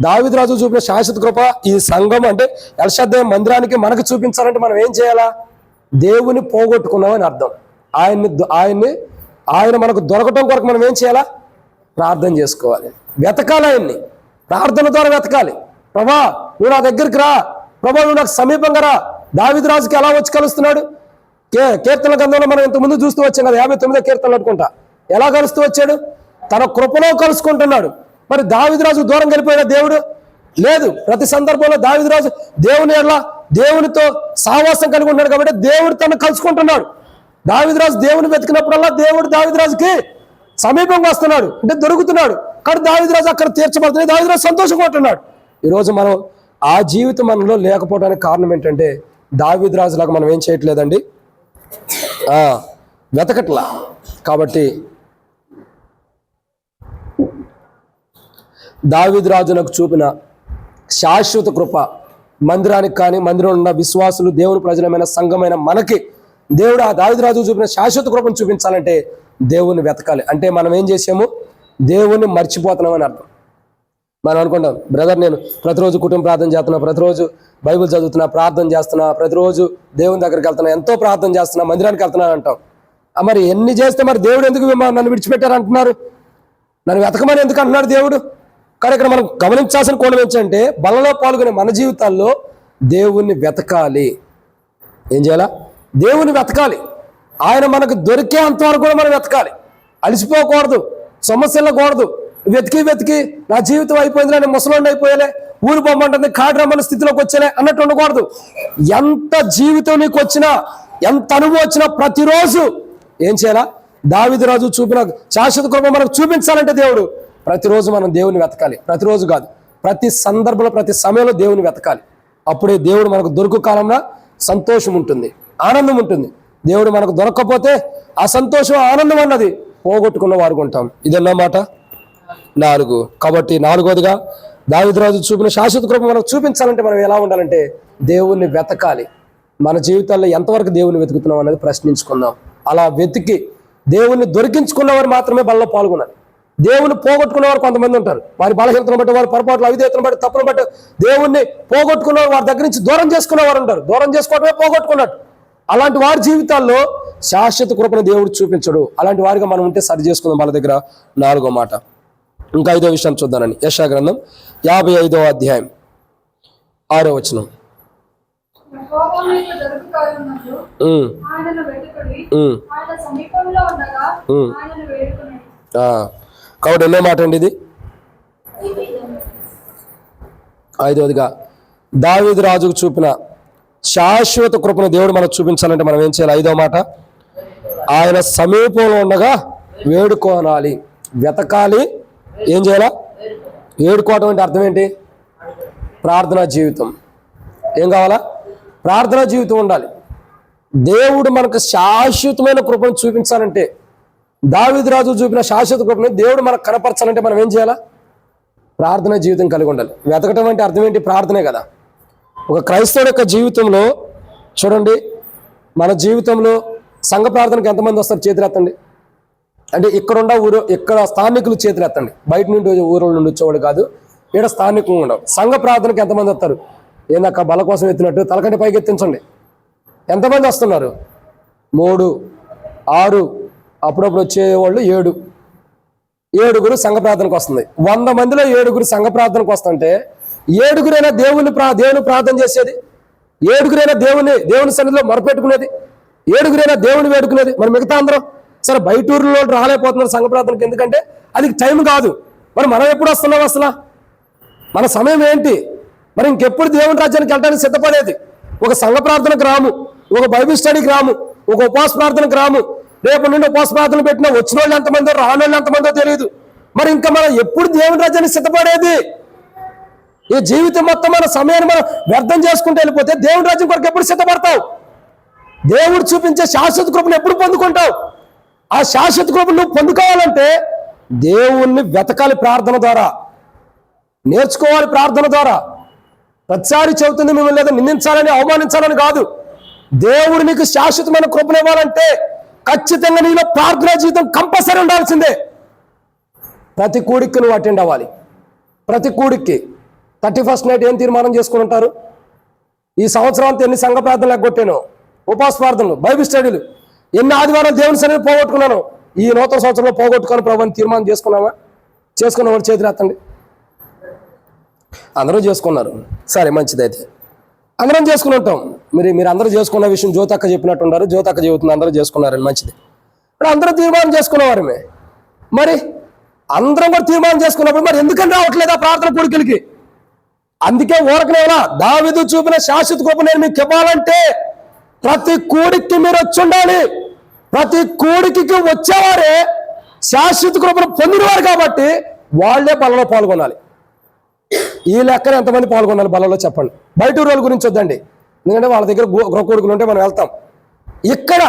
దావీదు రాజు చూపిన శాశ్వత కృప ఈ సంఘం అంటే ఎల్షద్దాయి మందిరానికి మనకు చూపించాలంటే మనం ఏం చేయాలా? దేవుని పోగొట్టుకున్నామని అర్థం. ఆయన మనకు దొరకటం కొరకు మనం ఏం చేయాలా? ప్రార్థన చేసుకోవాలి, వెతకాలి, ఆయన్ని ప్రార్థన ద్వారా వెతకాలి. ప్రభా నువ్వు నా దగ్గరికి రా, ప్రభా నువ్వు నాకు సమీపంగా రా. దావీదు రాజుకి ఎలా వచ్చి కలుస్తున్నాడు? కీర్తన గ్రంథంలో మనం ఇంతకుముందు చూస్తూ వచ్చాం కదా, 59వ కీర్తనలు అనుకుంటా. ఎలా కలుస్తూ వచ్చాడు? తన కృపలో కలుసుకుంటున్నాడు. మరి దావీదు రాజు దూరం వెళ్ళిపోయిన దేవుడు లేదు. ప్రతి సందర్భంలో దావీదు రాజు దేవునితో సహవాసం కలిగి ఉన్నాడు కాబట్టి దేవుడు తను కలుసుకుంటున్నాడు. దావీదు రాజు దేవుని వెతికినప్పుడల్లా దేవుడు దావీదు రాజుకి సమీపంగా వస్తున్నాడు, అంటే దొరుకుతున్నాడు. కానీ దావీదు రాజు అక్కడ తీర్చబడుతున్నాడు, దావీదు రాజు సంతోషంగా ఉంటున్నాడు. ఈరోజు మనం ఆ జీవితం మనలో లేకపోవడానికి కారణం ఏంటంటే దావీదు రాజులాగా మనం ఏం చేయట్లేదండి, వెతకట్లా. కాబట్టి దావీదు రాజునకు చూపిన శాశ్వత కృప మందిరానికి కానీ మందిరంలో ఉన్న విశ్వాసులు దేవుని ప్రజలమైన సంఘమైన మనకి దేవుడు ఆ దావీదు రాజు చూపిన శాశ్వత కృపను చూపించాలంటే దేవుని వెతకాలి. అంటే మనం ఏం చేసాము? దేవుణ్ణి మర్చిపోతున్నామని అర్థం. మనం అనుకుంటాం, బ్రదర్ నేను ప్రతిరోజు కుటుంబ ప్రార్థన చేస్తున్నా, ప్రతిరోజు బైబిల్ చదువుతున్నా, ప్రార్థన చేస్తున్నా, ప్రతిరోజు దేవుని దగ్గరికి వెళ్తున్నా, ఎంతో ప్రార్థన చేస్తున్నా, మందిరానికి వెళ్తున్నాను అంటాం. మరి ఎన్ని చేస్తే మరి దేవుడు ఎందుకు నన్ను విడిచిపెట్టారు అంటున్నారు? నన్ను వెతకమని ఎందుకు అంటున్నాడు దేవుడు? కానీ ఇక్కడ మనం గమనించాల్సిన కోణం ఏంటంటే బలలో పాల్గొనే మన జీవితాల్లో దేవుణ్ణి వెతకాలి. ఏం చేయాలా? దేవుని వెతకాలి. ఆయన మనకు దొరికే అంతవరకు కూడా మనం వెతకాలి. అలసిపోకూడదు, సమస్యలకూడదు. వెతికి నా జీవితం అయిపోయింది, నేను ముసలోండి అయిపోయాలే, ఊరు పొమ్మంటుంది, కాడు రమ్మని స్థితిలోకి వచ్చానే అన్నట్టు ఉండకూడదు. ఎంత జీవితం నీకు వచ్చినా, ఎంత అనుభవం వచ్చినా ప్రతిరోజు ఏం చేయాలా? దావీదు రాజు చూపిన శాశ్వత కృప మనకు చూపించాలంటే దేవుడు ప్రతిరోజు మనం దేవుని వెతకాలి. ప్రతిరోజు కాదు, ప్రతి సందర్భంలో ప్రతి సమయంలో దేవుని వెతకాలి. అప్పుడే దేవుడు మనకు దొరుకు కాలంలో సంతోషం ఉంటుంది, ఆనందం ఉంటుంది. దేవుడు మనకు దొరక్కపోతే ఆ సంతోషం ఆనందం అన్నది పోగొట్టుకున్న వారు ఉంటాం. ఇదన్నమాట 4. కాబట్టి 4వదిగా దావీదు రాజు చూపిన శాశ్వత కృప మనకు చూపించాలంటే మనం ఎలా ఉండాలంటే దేవుణ్ణి వెతకాలి. మన జీవితాల్లో ఎంతవరకు దేవుని వెతుకుతున్నాం అనేది ప్రశ్నించుకుందాం. అలా వెతికి దేవుణ్ణి దొరికించుకున్నవారు మాత్రమే బలలో పాల్గొనాలి. దేవుని పోగొట్టుకున్నవారు కొంతమంది ఉంటారు. వారి బలహీనతను బట్టి, వారి పొరపాట్లు, అవిధేయతను బట్టి, తప్పును బట్టి దేవుణ్ణి పోగొట్టుకున్నవారు వారి దగ్గర నుంచి దూరం చేసుకున్నవారు ఉంటారు. దూరం చేసుకోవడమే పోగొట్టుకున్నట్టు. అలాంటి వారి జీవితాల్లో శాశ్వత కృపను దేవుడు చూపించడు. అలాంటి వారిగా మనం ఉంటే సరి చేసుకుందాం. వాళ్ళ దగ్గర 4వ మాట. ఇంకా 5వ విషయం చూద్దానని యెషయా గ్రంథం 55వ అధ్యాయం 6వ వచనం. కాబట్టి ఎన్నో మాట అండి ఇది? 5వదిగా దావీదు రాజుకు చూపిన శాశ్వత కృపను దేవుడు మనకు చూపించాలంటే మనం ఏం చేయాలి? 5వ మాట, ఆయన సమీపంలో ఉండగా వేడుకోనాలి, వెతకాలి. ఏం చేయాలా? వేడుకోవటం అంటే అర్థం ఏంటి? ప్రార్థనా జీవితం. ఏం కావాలా? ప్రార్థనా జీవితం ఉండాలి. దేవుడు మనకు శాశ్వతమైన కృపను చూపించాలంటే, దావీదు రాజు చూపిన శాశ్వత కృపను దేవుడు మనకు కనపరచాలంటే మనం ఏం చేయాలా? ప్రార్థనా జీవితం కలిగి ఉండాలి. వెతకటం అంటే అర్థం ఏంటి? ప్రార్థనే కదా. ఒక క్రైస్తవుడి యొక్క జీవితంలో చూడండి, మన జీవితంలో సంఘ ప్రార్థనకి ఎంతమంది వస్తారు? చేతులెత్తండి. అంటే ఇక్కడ స్థానికులు చేతులెత్తండి. బయట నుండి ఊరు నుండి వచ్చేవాడు కాదు, ఇక్కడ స్థానికంగా ఉండవు. సంఘ ప్రార్థనకి ఎంతమంది వస్తారు? ఏందక్క బల కోసం ఎత్తినట్టు తలకంటి పైకి ఎత్తించండి. ఎంతమంది వస్తున్నారు? 3, 6, అప్పుడప్పుడు వచ్చేవాళ్ళు 7. 7 సంఘ ప్రార్థనకు వస్తుంది. 100 మందిలో 7 సంఘ ప్రార్థనకు వస్తుంటే 7 దేవుని ప్రార్థన చేసేది, 7 దేవుని సన్నిధిలో మొరపెట్టుకునేది, 7 దేవుని వేడుకునేది. మరి మిగతా అందరం సరే బయట ఊర్లో రాలేకపోతున్నారు సంఘ ప్రార్థనకు, ఎందుకంటే అది టైం కాదు. మరి మనం ఎప్పుడు వస్తున్నాం? అసలు మన సమయం ఏంటి? మరి ఇంకెప్పుడు దేవుని రాజ్యానికి వెళ్ళడానికి సిద్ధపడేది? ఒక సంఘ ప్రార్థనకు రాము, ఒక బైబిల్ స్టడీకి రాము, ఒక ఉపవాస ప్రార్థనకు రాము. రేపటి నుండి ఉపవాస ప్రార్థన పెట్టినా వచ్చిన వాళ్ళు ఎంతమందో రాని వాళ్ళు ఎంతమందో తెలియదు. మరి ఇంకా మనం ఎప్పుడు దేవుని రాజ్యానికి సిద్ధపడేది? ఈ జీవితం మొత్తం మన సమయాన్ని మనం వ్యర్థం చేసుకుంటూ వెళ్ళిపోతే దేవుని రాజ్యం కొరకు ఎప్పుడు సిద్ధపడతావు? దేవుడు చూపించే శాశ్వత కృపను ఎప్పుడు పొందుకుంటావు? ఆ శాశ్వత కృపను నువ్వు పొందుకోవాలంటే దేవుణ్ణి వెతకాలి, ప్రార్థన ద్వారా నేర్చుకోవాలి. ప్రార్థన ద్వారా ప్రతిసారి చెబుతుంది మిమ్మల్ని లేదా నిందించాలని, అవమానించాలని కాదు. దేవుడు నీకు శాశ్వతమైన కృపను ఇవ్వాలంటే ఖచ్చితంగా నీలో ప్రార్థనా జీవితం కంపల్సరీ ఉండాల్సిందే. ప్రతి కూడికి నువ్వు అటెండ్ అవ్వాలి. ప్రతి కూడికి 31st నైట్ ఏం తీర్మానం చేసుకుని ఉంటారు? ఈ సంవత్సరం అంతా ఎన్ని సంఘ ప్రార్థనలు ఎగ్గొట్టాను, ఉపవాస ప్రార్థనలు, బైబిల్ స్టడీలు, ఎన్ని ఆదివారాలు దేవుని సన్నిధిని పోగొట్టుకున్నాను, ఈ నూతన సంవత్సరంలో పోగొట్టుకొని ప్రభుని తీర్మానం చేసుకున్నావా? చేసుకున్న వాళ్ళు చేతులు ఎత్తండి. అందరూ చేసుకున్నారు, సరే మంచిదైతే అందరం చేసుకుని ఉంటాం. మీరు అందరూ చేసుకున్న విషయం జ్యోతక్క చెప్పినట్టు ఉన్నారు, జ్యోతక్క చెబుతుంది అందరూ చేసుకున్నారని, మంచిది. ఇప్పుడు అందరూ తీర్మానం చేసుకున్నవారమే, మరి అందరం కూడా తీర్మానం చేసుకున్నప్పుడు మరి ఎందుకని రావట్లేదు ఆ ప్రార్థన కోరికలకి? అందుకే ఊరకనేలా దావీదు చూపిన శాశ్వత కృప నేను మీకు ఇవ్వాలంటే ప్రతి కూడికి మీరు వచ్చి ఉండాలి. ప్రతి కూడికి వచ్చేవారే శాశ్వత కృపను పొందినవారు కాబట్టి వాళ్లే బలలో పాల్గొనాలి. ఈ లెక్కన ఎంతమంది పాల్గొనాలి బలలో చెప్పండి. బయట ఊరోళ్ళ గురించి వద్దండి, ఎందుకంటే వాళ్ళ దగ్గర గృహ కొడుకులు ఉంటే మనం వెళ్తాం. ఇక్కడ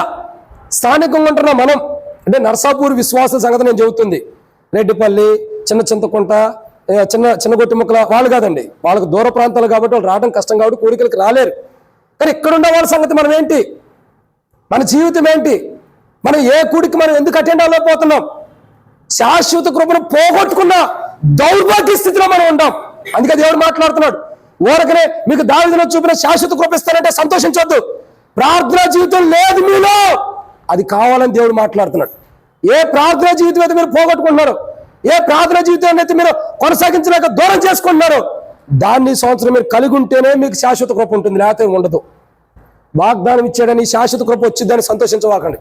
స్థానికంగా ఉంటున్న మనం, అంటే నర్సాపూర్ విశ్వాస సంగతి నేను చెబుతుంది. రెడ్డిపల్లి, చిన్న చింతకుంట, చిన్న గొట్టి ముక్కల వాళ్ళు కాదండి, వాళ్ళకు దూర ప్రాంతాలు కాబట్టి వాళ్ళు రావడం కష్టం కాబట్టి కోరికలకు రాలేరు. కానీ ఇక్కడ ఉన్న వాళ్ళ సంగతి మనం ఏంటి, మన జీవితం ఏంటి, మనం ఏ కూడికి మనం ఎందుకు అటెండ్ అవ్వలేకపోతున్నాం? శాశ్వత కృపను పోగొట్టుకున్న దౌర్భాగ్య స్థితిలో మనం ఉంటాం. అందుకే దేవుడు మాట్లాడుతున్నాడు, ఊరకనే మీకు దావీదులో చూపిన శాశ్వత కృప ఇస్తానంటే సంతోషించొద్దు. ప్రార్థనా జీవితం లేదు మీలో, అది కావాలని దేవుడు మాట్లాడుతున్నాడు. ఏ ప్రార్థనా జీవితం అయితే మీరు పోగొట్టుకుంటున్నారు, ఏ ప్రార్థనా జీవితాన్ని అయితే మీరు కొనసాగించలేక దూరం చేసుకుంటున్నారు, దాన్ని సంవత్సరం మీరు కలిగి ఉంటేనే మీకు శాశ్వత కృప ఉంటుంది, లేకపోతే ఉండదు. వాగ్దానం ఇచ్చాడని శాశ్వత కృప వచ్చిందని సంతోషించవాకండి.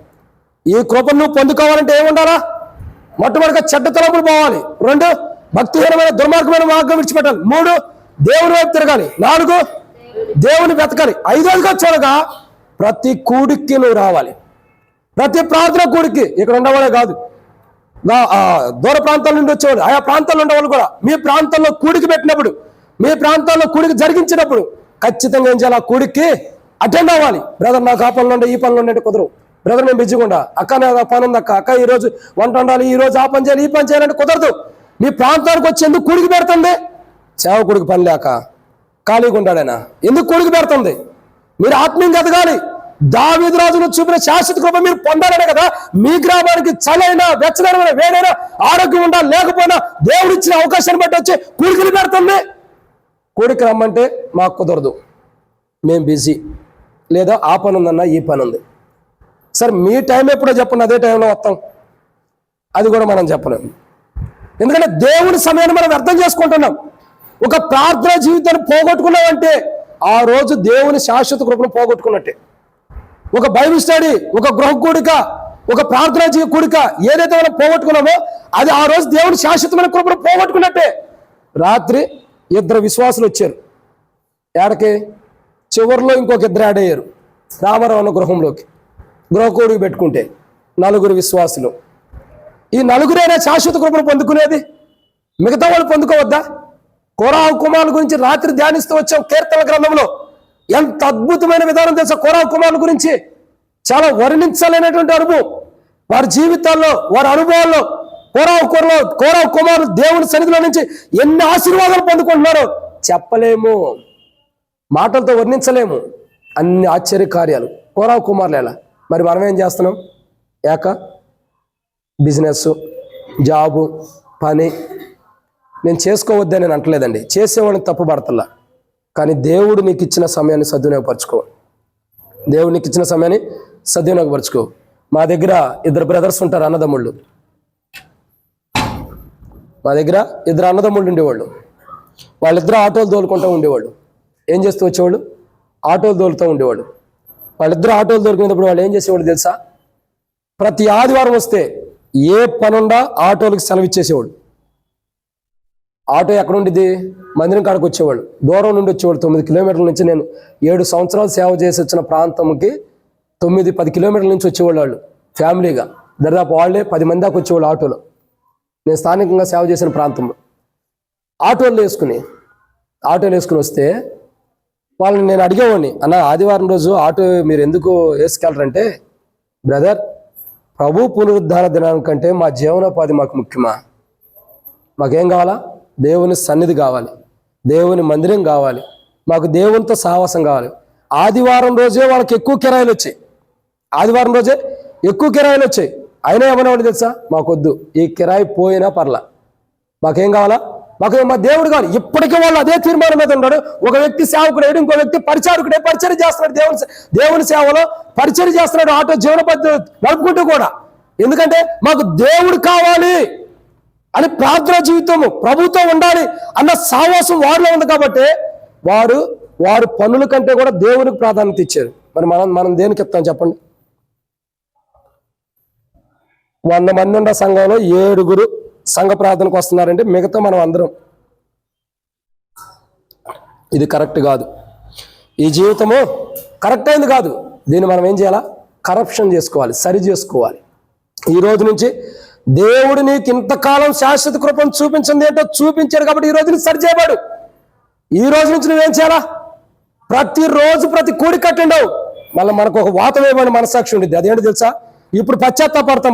ఈ కృపను నువ్వు పొందుకోవాలంటే ఏముండాలా? మొట్టమొదటిగా చెడ్డ తలపులు పోవాలి. 2 భక్తిహీనమైన దుర్మార్గమైన మార్గం విడిచిపెట్టాలి. 3 దేవుని వైపు తిరగాలి. 4 దేవుని వెతకాలి. 5గా చూడగా ప్రతి కూడికి నువ్వు రావాలి. ప్రతి ప్రార్థన కూడికి ఇక్కడ ఉండేవాళ్ళే కాదు, దూర ప్రాంతాల నుండి వచ్చేవాళ్ళు, ఆయా ప్రాంతాల్లో ఉండేవాళ్ళు కూడా మీ ప్రాంతంలో కూడికి పెట్టినప్పుడు, మీ ప్రాంతాల్లో కూడికి జరిగించినప్పుడు ఖచ్చితంగా ఏం చేయాలి? ఆ కూడికి అటెండ్ అవ్వాలి. బ్రదర్ నాకు ఆ పనులు ఉండే ఈ పనులు ఉండే కుదరవు, బ్రదర్ నేను బిజీగా ఉండా, అక్క నాకు పని ఉంది, అక్క ఈరోజు వంట వండాలి, ఈ రోజు ఆ పని చేయాలి, ఈ పని చేయాలంటే కుదరదు. మీ ప్రాంతానికి వచ్చి ఎందుకు కూడికి పెడుతుంది? సేవకుడికి పని లేక ఖాళీగా ఉంటాడైనా ఎందుకు కూడికి పెడుతుంది? మీరు ఆత్మీయంగా ఎదగాలి. దావీదు రాజును చూపిన శాశ్వత కృప మీరు పొందాలనే కదా మీ గ్రామానికి చలైన వెచ్చదనమైన వేడైనా ఆరోగ్యం ఉండాలి, లేకపోయినా దేవుడు ఇచ్చిన అవకాశాన్ని బట్టి వచ్చి కూడికలు పెడుతుంది. కూడికి రమ్మంటే మాకు కుదరదు, మేము బిజీ, లేదా ఆ పని ఉందన్నా ఈ పని ఉంది. సరే మీ టైం ఎప్పుడో చెప్పండి, అదే టైంలో వస్తాం, అది కూడా మనం చెప్పలేము. ఎందుకంటే దేవుని సమయాన్ని మనం అర్థం చేసుకుంటున్నాం. ఒక ప్రార్థన జీవితాన్ని పోగొట్టుకున్నామంటే ఆ రోజు దేవుని శాశ్వత కృపను పోగొట్టుకున్నట్టే. ఒక బైబిల్ స్టడీ, ఒక గృహ కూడిక, ఒక ప్రార్థనా కూడిక ఏదైతే మనం పోగొట్టుకున్నామో అది ఆ రోజు దేవుని శాశ్వతమైన కృపను పోగొట్టుకున్నట్టే. రాత్రి 2 విశ్వాసులు వచ్చారు ఏడకి, చివరిలో ఇంకొక 2 యాడ్ అయ్యారు రామారావు అన్న గృహంలోకి. గృహ కూడికి పెట్టుకుంటే 4 విశ్వాసులు. ఈ 4 శాశ్వత కృపను పొందుకునేది, మిగతా వాళ్ళు పొందుకోవద్దా? కోరాహు కుమారుల గురించి రాత్రి ధ్యానిస్తూ వచ్చాం కీర్తన గ్రంథంలో. ఎంత అద్భుతమైన విధానం తెలుసా కోరాహు కుమారుల గురించి, చాలా వర్ణించలేనటువంటి అనుభవం వారి జీవితాల్లో, వారి అనుభవాల్లో. కోరాహు కుమారులు దేవుని సన్నిధిలో నుంచి ఎన్ని ఆశీర్వాదాలు పొందుకుంటున్నారో చెప్పలేము, మాటలతో వర్ణించలేము. అన్ని ఆశ్చర్య కార్యాలు కోరాహు కుమారులు ఎలా. మరి మనం ఏం చేస్తున్నాం? బిజినెస్, జాబు, పని. నేను చేసుకోవద్దని నేను అంటలేదండి, చేసేవాడిని తప్పుపడతల్లా. కానీ దేవుడు నీకు ఇచ్చిన సమయాన్ని సద్వినియోగపరచుకో. దేవుడు నీకు ఇచ్చిన సమయాన్ని సద్వినియోగపరచుకో. మా దగ్గర 2 బ్రదర్స్ ఉంటారు, అన్నదమ్ముళ్ళు. మా దగ్గర 2 అన్నదమ్ముళ్ళు ఉండేవాళ్ళు. వాళ్ళిద్దరూ ఆటోలు తోలుకుంటూ ఉండేవాళ్ళు. ఏం చేస్తూ వచ్చేవాళ్ళు? ఆటోలు తోలుతూ ఉండేవాళ్ళు. వాళ్ళిద్దరూ ఆటోలు దొరికినప్పుడు వాళ్ళు ఏం చేసేవాళ్ళు తెలుసా? ప్రతి ఆదివారం వస్తే ఏ పనుండా ఆటోలకు సెలవు ఇచ్చేసేవాడు. ఆటో ఎక్కడ ఉండిద్ది? మందిరం కాడికి వచ్చేవాళ్ళు. దూరం నుండి వచ్చేవాళ్ళు. 9 కిలోమీటర్ల నుంచి, నేను 7 సంవత్సరాలు సేవ చేసి వచ్చిన ప్రాంతంకి 9-10 కిలోమీటర్ల నుంచి వచ్చేవాళ్ళు వాళ్ళు ఫ్యామిలీగా. దాదాపు వాళ్ళే 10 మంది దాకా వచ్చేవాళ్ళు ఆటోలో. నేను స్థానికంగా సేవ చేసిన ప్రాంతంలో ఆటోలు వేసుకుని వస్తే వాళ్ళని నేను అడిగేవాడిని, అన్న ఆదివారం రోజు ఆటో మీరు ఎందుకు వేసుకెళ్ళరంటే, బ్రదర్ ప్రభు పునరుద్ధాన దినానికంటే మా జీవనోపాధి మాకు ముఖ్యమా? మాకేం కావాలా? దేవుని సన్నిధి కావాలి, దేవుని మందిరం కావాలి, మాకు దేవునితో సహవాసం కావాలి. ఆదివారం రోజే వాళ్ళకి ఎక్కువ కిరాయిలు వచ్చాయి. ఆదివారం రోజే ఎక్కువ కిరాయిలు వచ్చాయి. అయినా ఏమనేవాడు తెలుసా? మాకొద్దు, ఈ కిరాయి పోయినా పర్లా, మాకేం కావాలా? మాకు మా దేవుడు కావాలి. ఇప్పటికీ వాళ్ళు అదే తీర్మానం మీద ఉన్నాడు. ఒక వ్యక్తి సేవకుడు, ఇంకో వ్యక్తి పరిచారకుడే పరిచర్య చేస్తున్నాడు. దేవుని సేవలో పరిచర్య చేస్తున్నాడు, ఆటో జీవన పద్ధతి నడుపుకుంటూ కూడా. ఎందుకంటే మాకు దేవుడు కావాలి. అని ప్రార్థన జీవితము ప్రభుతో ఉండాలి అన్న సావాసం వారిలో ఉంది కాబట్టి వారు పనుల కంటే కూడా దేవునికి ప్రాధాన్యత ఇచ్చారు. మరి మనం దేనికి ఇస్తాం చెప్పండి? 100 మంది ఉన్న సంఘంలో 7 సంఘ ప్రార్థనకు వస్తున్నారంటే మిగతా మనం అందరం. ఇది కరెక్ట్ కాదు. ఈ జీవితము కరెక్ట్ అయింది కాదు. దీన్ని మనం ఏం చేయాలా? కరప్షన్ చేసుకోవాలి, సరి చేసుకోవాలి. ఈ రోజు నుంచి దేవుడు నీకు ఇంతకాలం శాశ్వత కృపను చూపించింది ఏంటో చూపించాడు కాబట్టి ఈ రోజు నుంచి సరి చేయబడు. ఈ రోజు నుంచి నువ్వేం చేయాలా? ప్రతిరోజు ప్రతి కూడి కట్టిండవు. మళ్ళీ మనకు ఒక వాత వేయబడిన మనసాక్షి ఉండిద్ది. అదేంటి తెలుసా? ఇప్పుడు పశ్చాత్తాపడతాం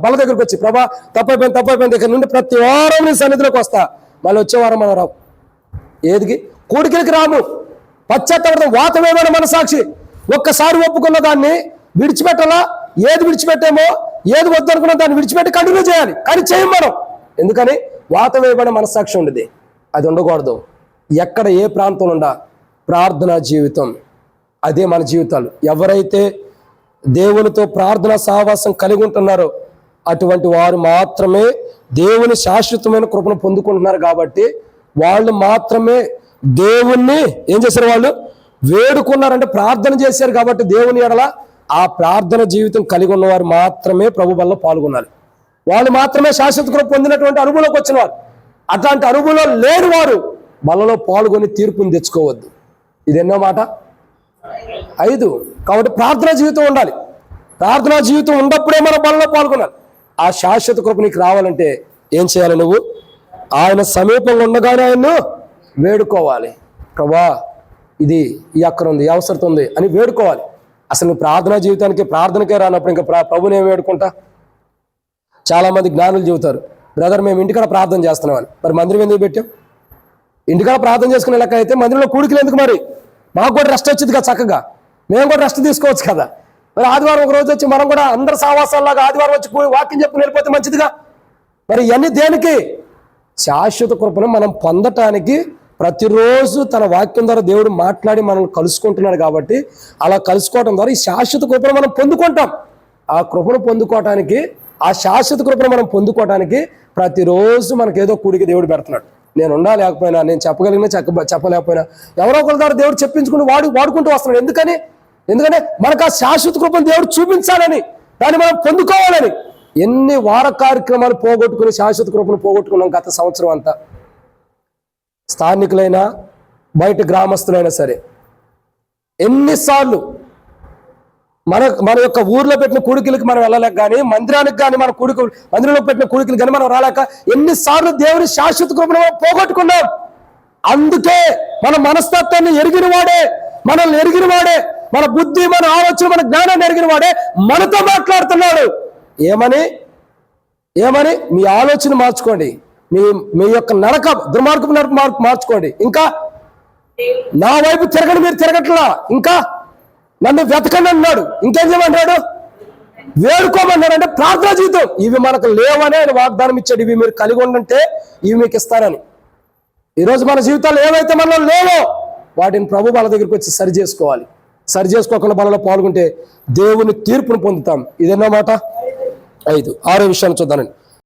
బల దగ్గరకు వచ్చి, ప్రభా తప్పైపోయింది ఇక్కడ నుండి ప్రతి వారం నీ సన్నిధిలోకి వస్తా. మళ్ళీ వచ్చే వారం మనం రావు. ఏదికి? కూడికిలకి రాము. పశ్చాత్తాపడతాం, వాత వేయబడిన మనసాక్షి. ఒక్కసారి ఒప్పుకున్న దాన్ని విడిచిపెట్టాలా? ఏది విడిచిపెట్టామో, ఏది వద్దు అనుకున్నా దాన్ని విడిచిపెట్టి కంటిన్యూ చేయాలి. కానీ చేయం మనం. ఎందుకని? వాత వేయబడిన మనసాక్షి ఉండేది. అది ఉండకూడదు. ఎక్కడ ఏ ప్రాంతంలో ఉండా ప్రార్థనా జీవితం, అదే మన జీవితాలు. ఎవరైతే దేవునితో ప్రార్థనా సహవాసం కలిగి ఉంటున్నారో అటువంటి వారు మాత్రమే దేవుని శాశ్వతమైన కృపను పొందుకుంటున్నారు. కాబట్టి వాళ్ళు మాత్రమే దేవుణ్ణి ఏం చేశారు? వాళ్ళు వేడుకున్నారంటే ప్రార్థన చేశారు కాబట్టి దేవుని ఎడల ఆ ప్రార్థన జీవితం కలిగి ఉన్నవారు మాత్రమే ప్రభు వల్ల పాల్గొనాలి. వాళ్ళు మాత్రమే శాశ్వత కృప పొందినటువంటి అనుభవంలోకి వచ్చిన వారు. అట్లాంటి అనుభవంలో లేని వారు బలలో పాల్గొని తీర్పుని తెచ్చుకోవద్దు. ఇది ఎన్నో మాట? 5. కాబట్టి ప్రార్థనా జీవితం ఉండాలి. ప్రార్థనా జీవితం ఉన్నప్పుడే మన బలలో పాల్గొనాలి. ఆ శాశ్వత కృప నీకు రావాలంటే ఏం చేయాలి? నువ్వు ఆయన సమీపంగా ఉండగానే ఆయన్ను వేడుకోవాలి. ప్రభా ఇది ఈ అక్కర ఉంది, ఈ అవసరం ఉంది అని వేడుకోవాలి. అసలు నువ్వు ప్రార్థనా జీవితానికి ప్రార్థనకే రానప్పుడు ఇంకా ప్రభుని ఏమి వేడుకుంటా? చాలామంది జ్ఞానులు చెబుతారు, బ్రదర్ మేము ఇంటికాడ ప్రార్థన చేస్తున్నామని. మరి మందిరం ఎందుకు పెట్టాం? ఇంటికాడ ప్రార్థన చేసుకునే లెక్క అయితే మందిరంలో కూడికలు ఎందుకు? మరి మాకు కూడా రెస్ట్ వచ్చింది కదా, చక్కగా మేము కూడా రెస్ట్ తీసుకోవచ్చు కదా. మరి ఆదివారం ఒక రోజు వచ్చి మనం కూడా అందరు సావాసాల్లాగా ఆదివారం వచ్చి వాక్యం చెప్పుకుని వెళ్ళిపోతే మంచిదిగా. మరి ఇవన్నీ దేనికి? శాశ్వత కృపను మనం పొందటానికి ప్రతిరోజు తన వాక్యం ద్వారా దేవుడు మాట్లాడి మనల్ని కలుసుకుంటున్నాడు. కాబట్టి అలా కలుసుకోవడం ద్వారా ఈ శాశ్వత కృపను మనం పొందుకుంటాం. ఆ కృపను పొందుకోవటానికి, ఆ శాశ్వత కృపను మనం పొందుకోవటానికి ప్రతిరోజు మనకేదో కూడికి దేవుడు పెడుతున్నాడు. నేను ఉండా లేకపోయినా, నేను చెప్పగలిగినా చెప్పలేకపోయినా ఎవరో ఒకరి ద్వారా దేవుడు చెప్పించుకుని వాడుకుంటూ వస్తున్నాడు. ఎందుకంటే మనకు ఆ శాశ్వత కృపను దేవుడు చూపించాలని, దాన్ని మనం పొందుకోవాలని. ఎన్ని వార కార్యక్రమాలు పోగొట్టుకుని శాశ్వత కృపను పోగొట్టుకున్నాం గత సంవత్సరం అంతా. స్థానికులైనా బయట గ్రామస్తులైనా సరే ఎన్నిసార్లు మన యొక్క ఊర్లో పెట్టిన కూడికలకి మనం వెళ్ళలేక కానీ, మందిరానికి కానీ మందిరంలో పెట్టిన కూడికలు కానీ మనం రాలేక ఎన్నిసార్లు దేవుని శాశ్వత కృపను పోగొట్టుకున్నాం. అందుకే మన మనస్తత్వాన్ని ఎరిగిన వాడే, మనల్ని ఎరిగిన వాడే, మన బుద్ధి, మన ఆలోచన, మన జ్ఞానాన్ని ఎరిగిన వాడే మనతో మాట్లాడుతున్నాడు. ఏమని? మీ ఆలోచన మార్చుకోండి, మీ యొక్క నడక దుర్మార్గపు నడక మార్చుకోండి. ఇంకా నా వైపు తిరగండి, మీరు తిరగట్లా. ఇంకా నన్ను వెతకండి అన్నాడు. ఇంకేం చేయమన్నాడు? వేడుకోమన్నాడు. అంటే ప్రార్థనా జీవితం. ఇవి మనకు లేవనే ఆయన వాగ్దానం ఇచ్చాడు. ఇవి మీరు కలిగి ఉండంటే ఇవి మీకు ఇస్తారని. ఈరోజు మన జీవితాలు ఏవైతే మనలో లేవో వాటిని ప్రభు వాళ్ళ దగ్గరికి వచ్చి సరి చేసుకోవాలి. సరి చేసుకోకుండా బలలో పాల్గొంటే దేవుని తీర్పును పొందుతాం. ఇదన్నమాట. 5. 6 విషయాన్ని చూద్దానండి.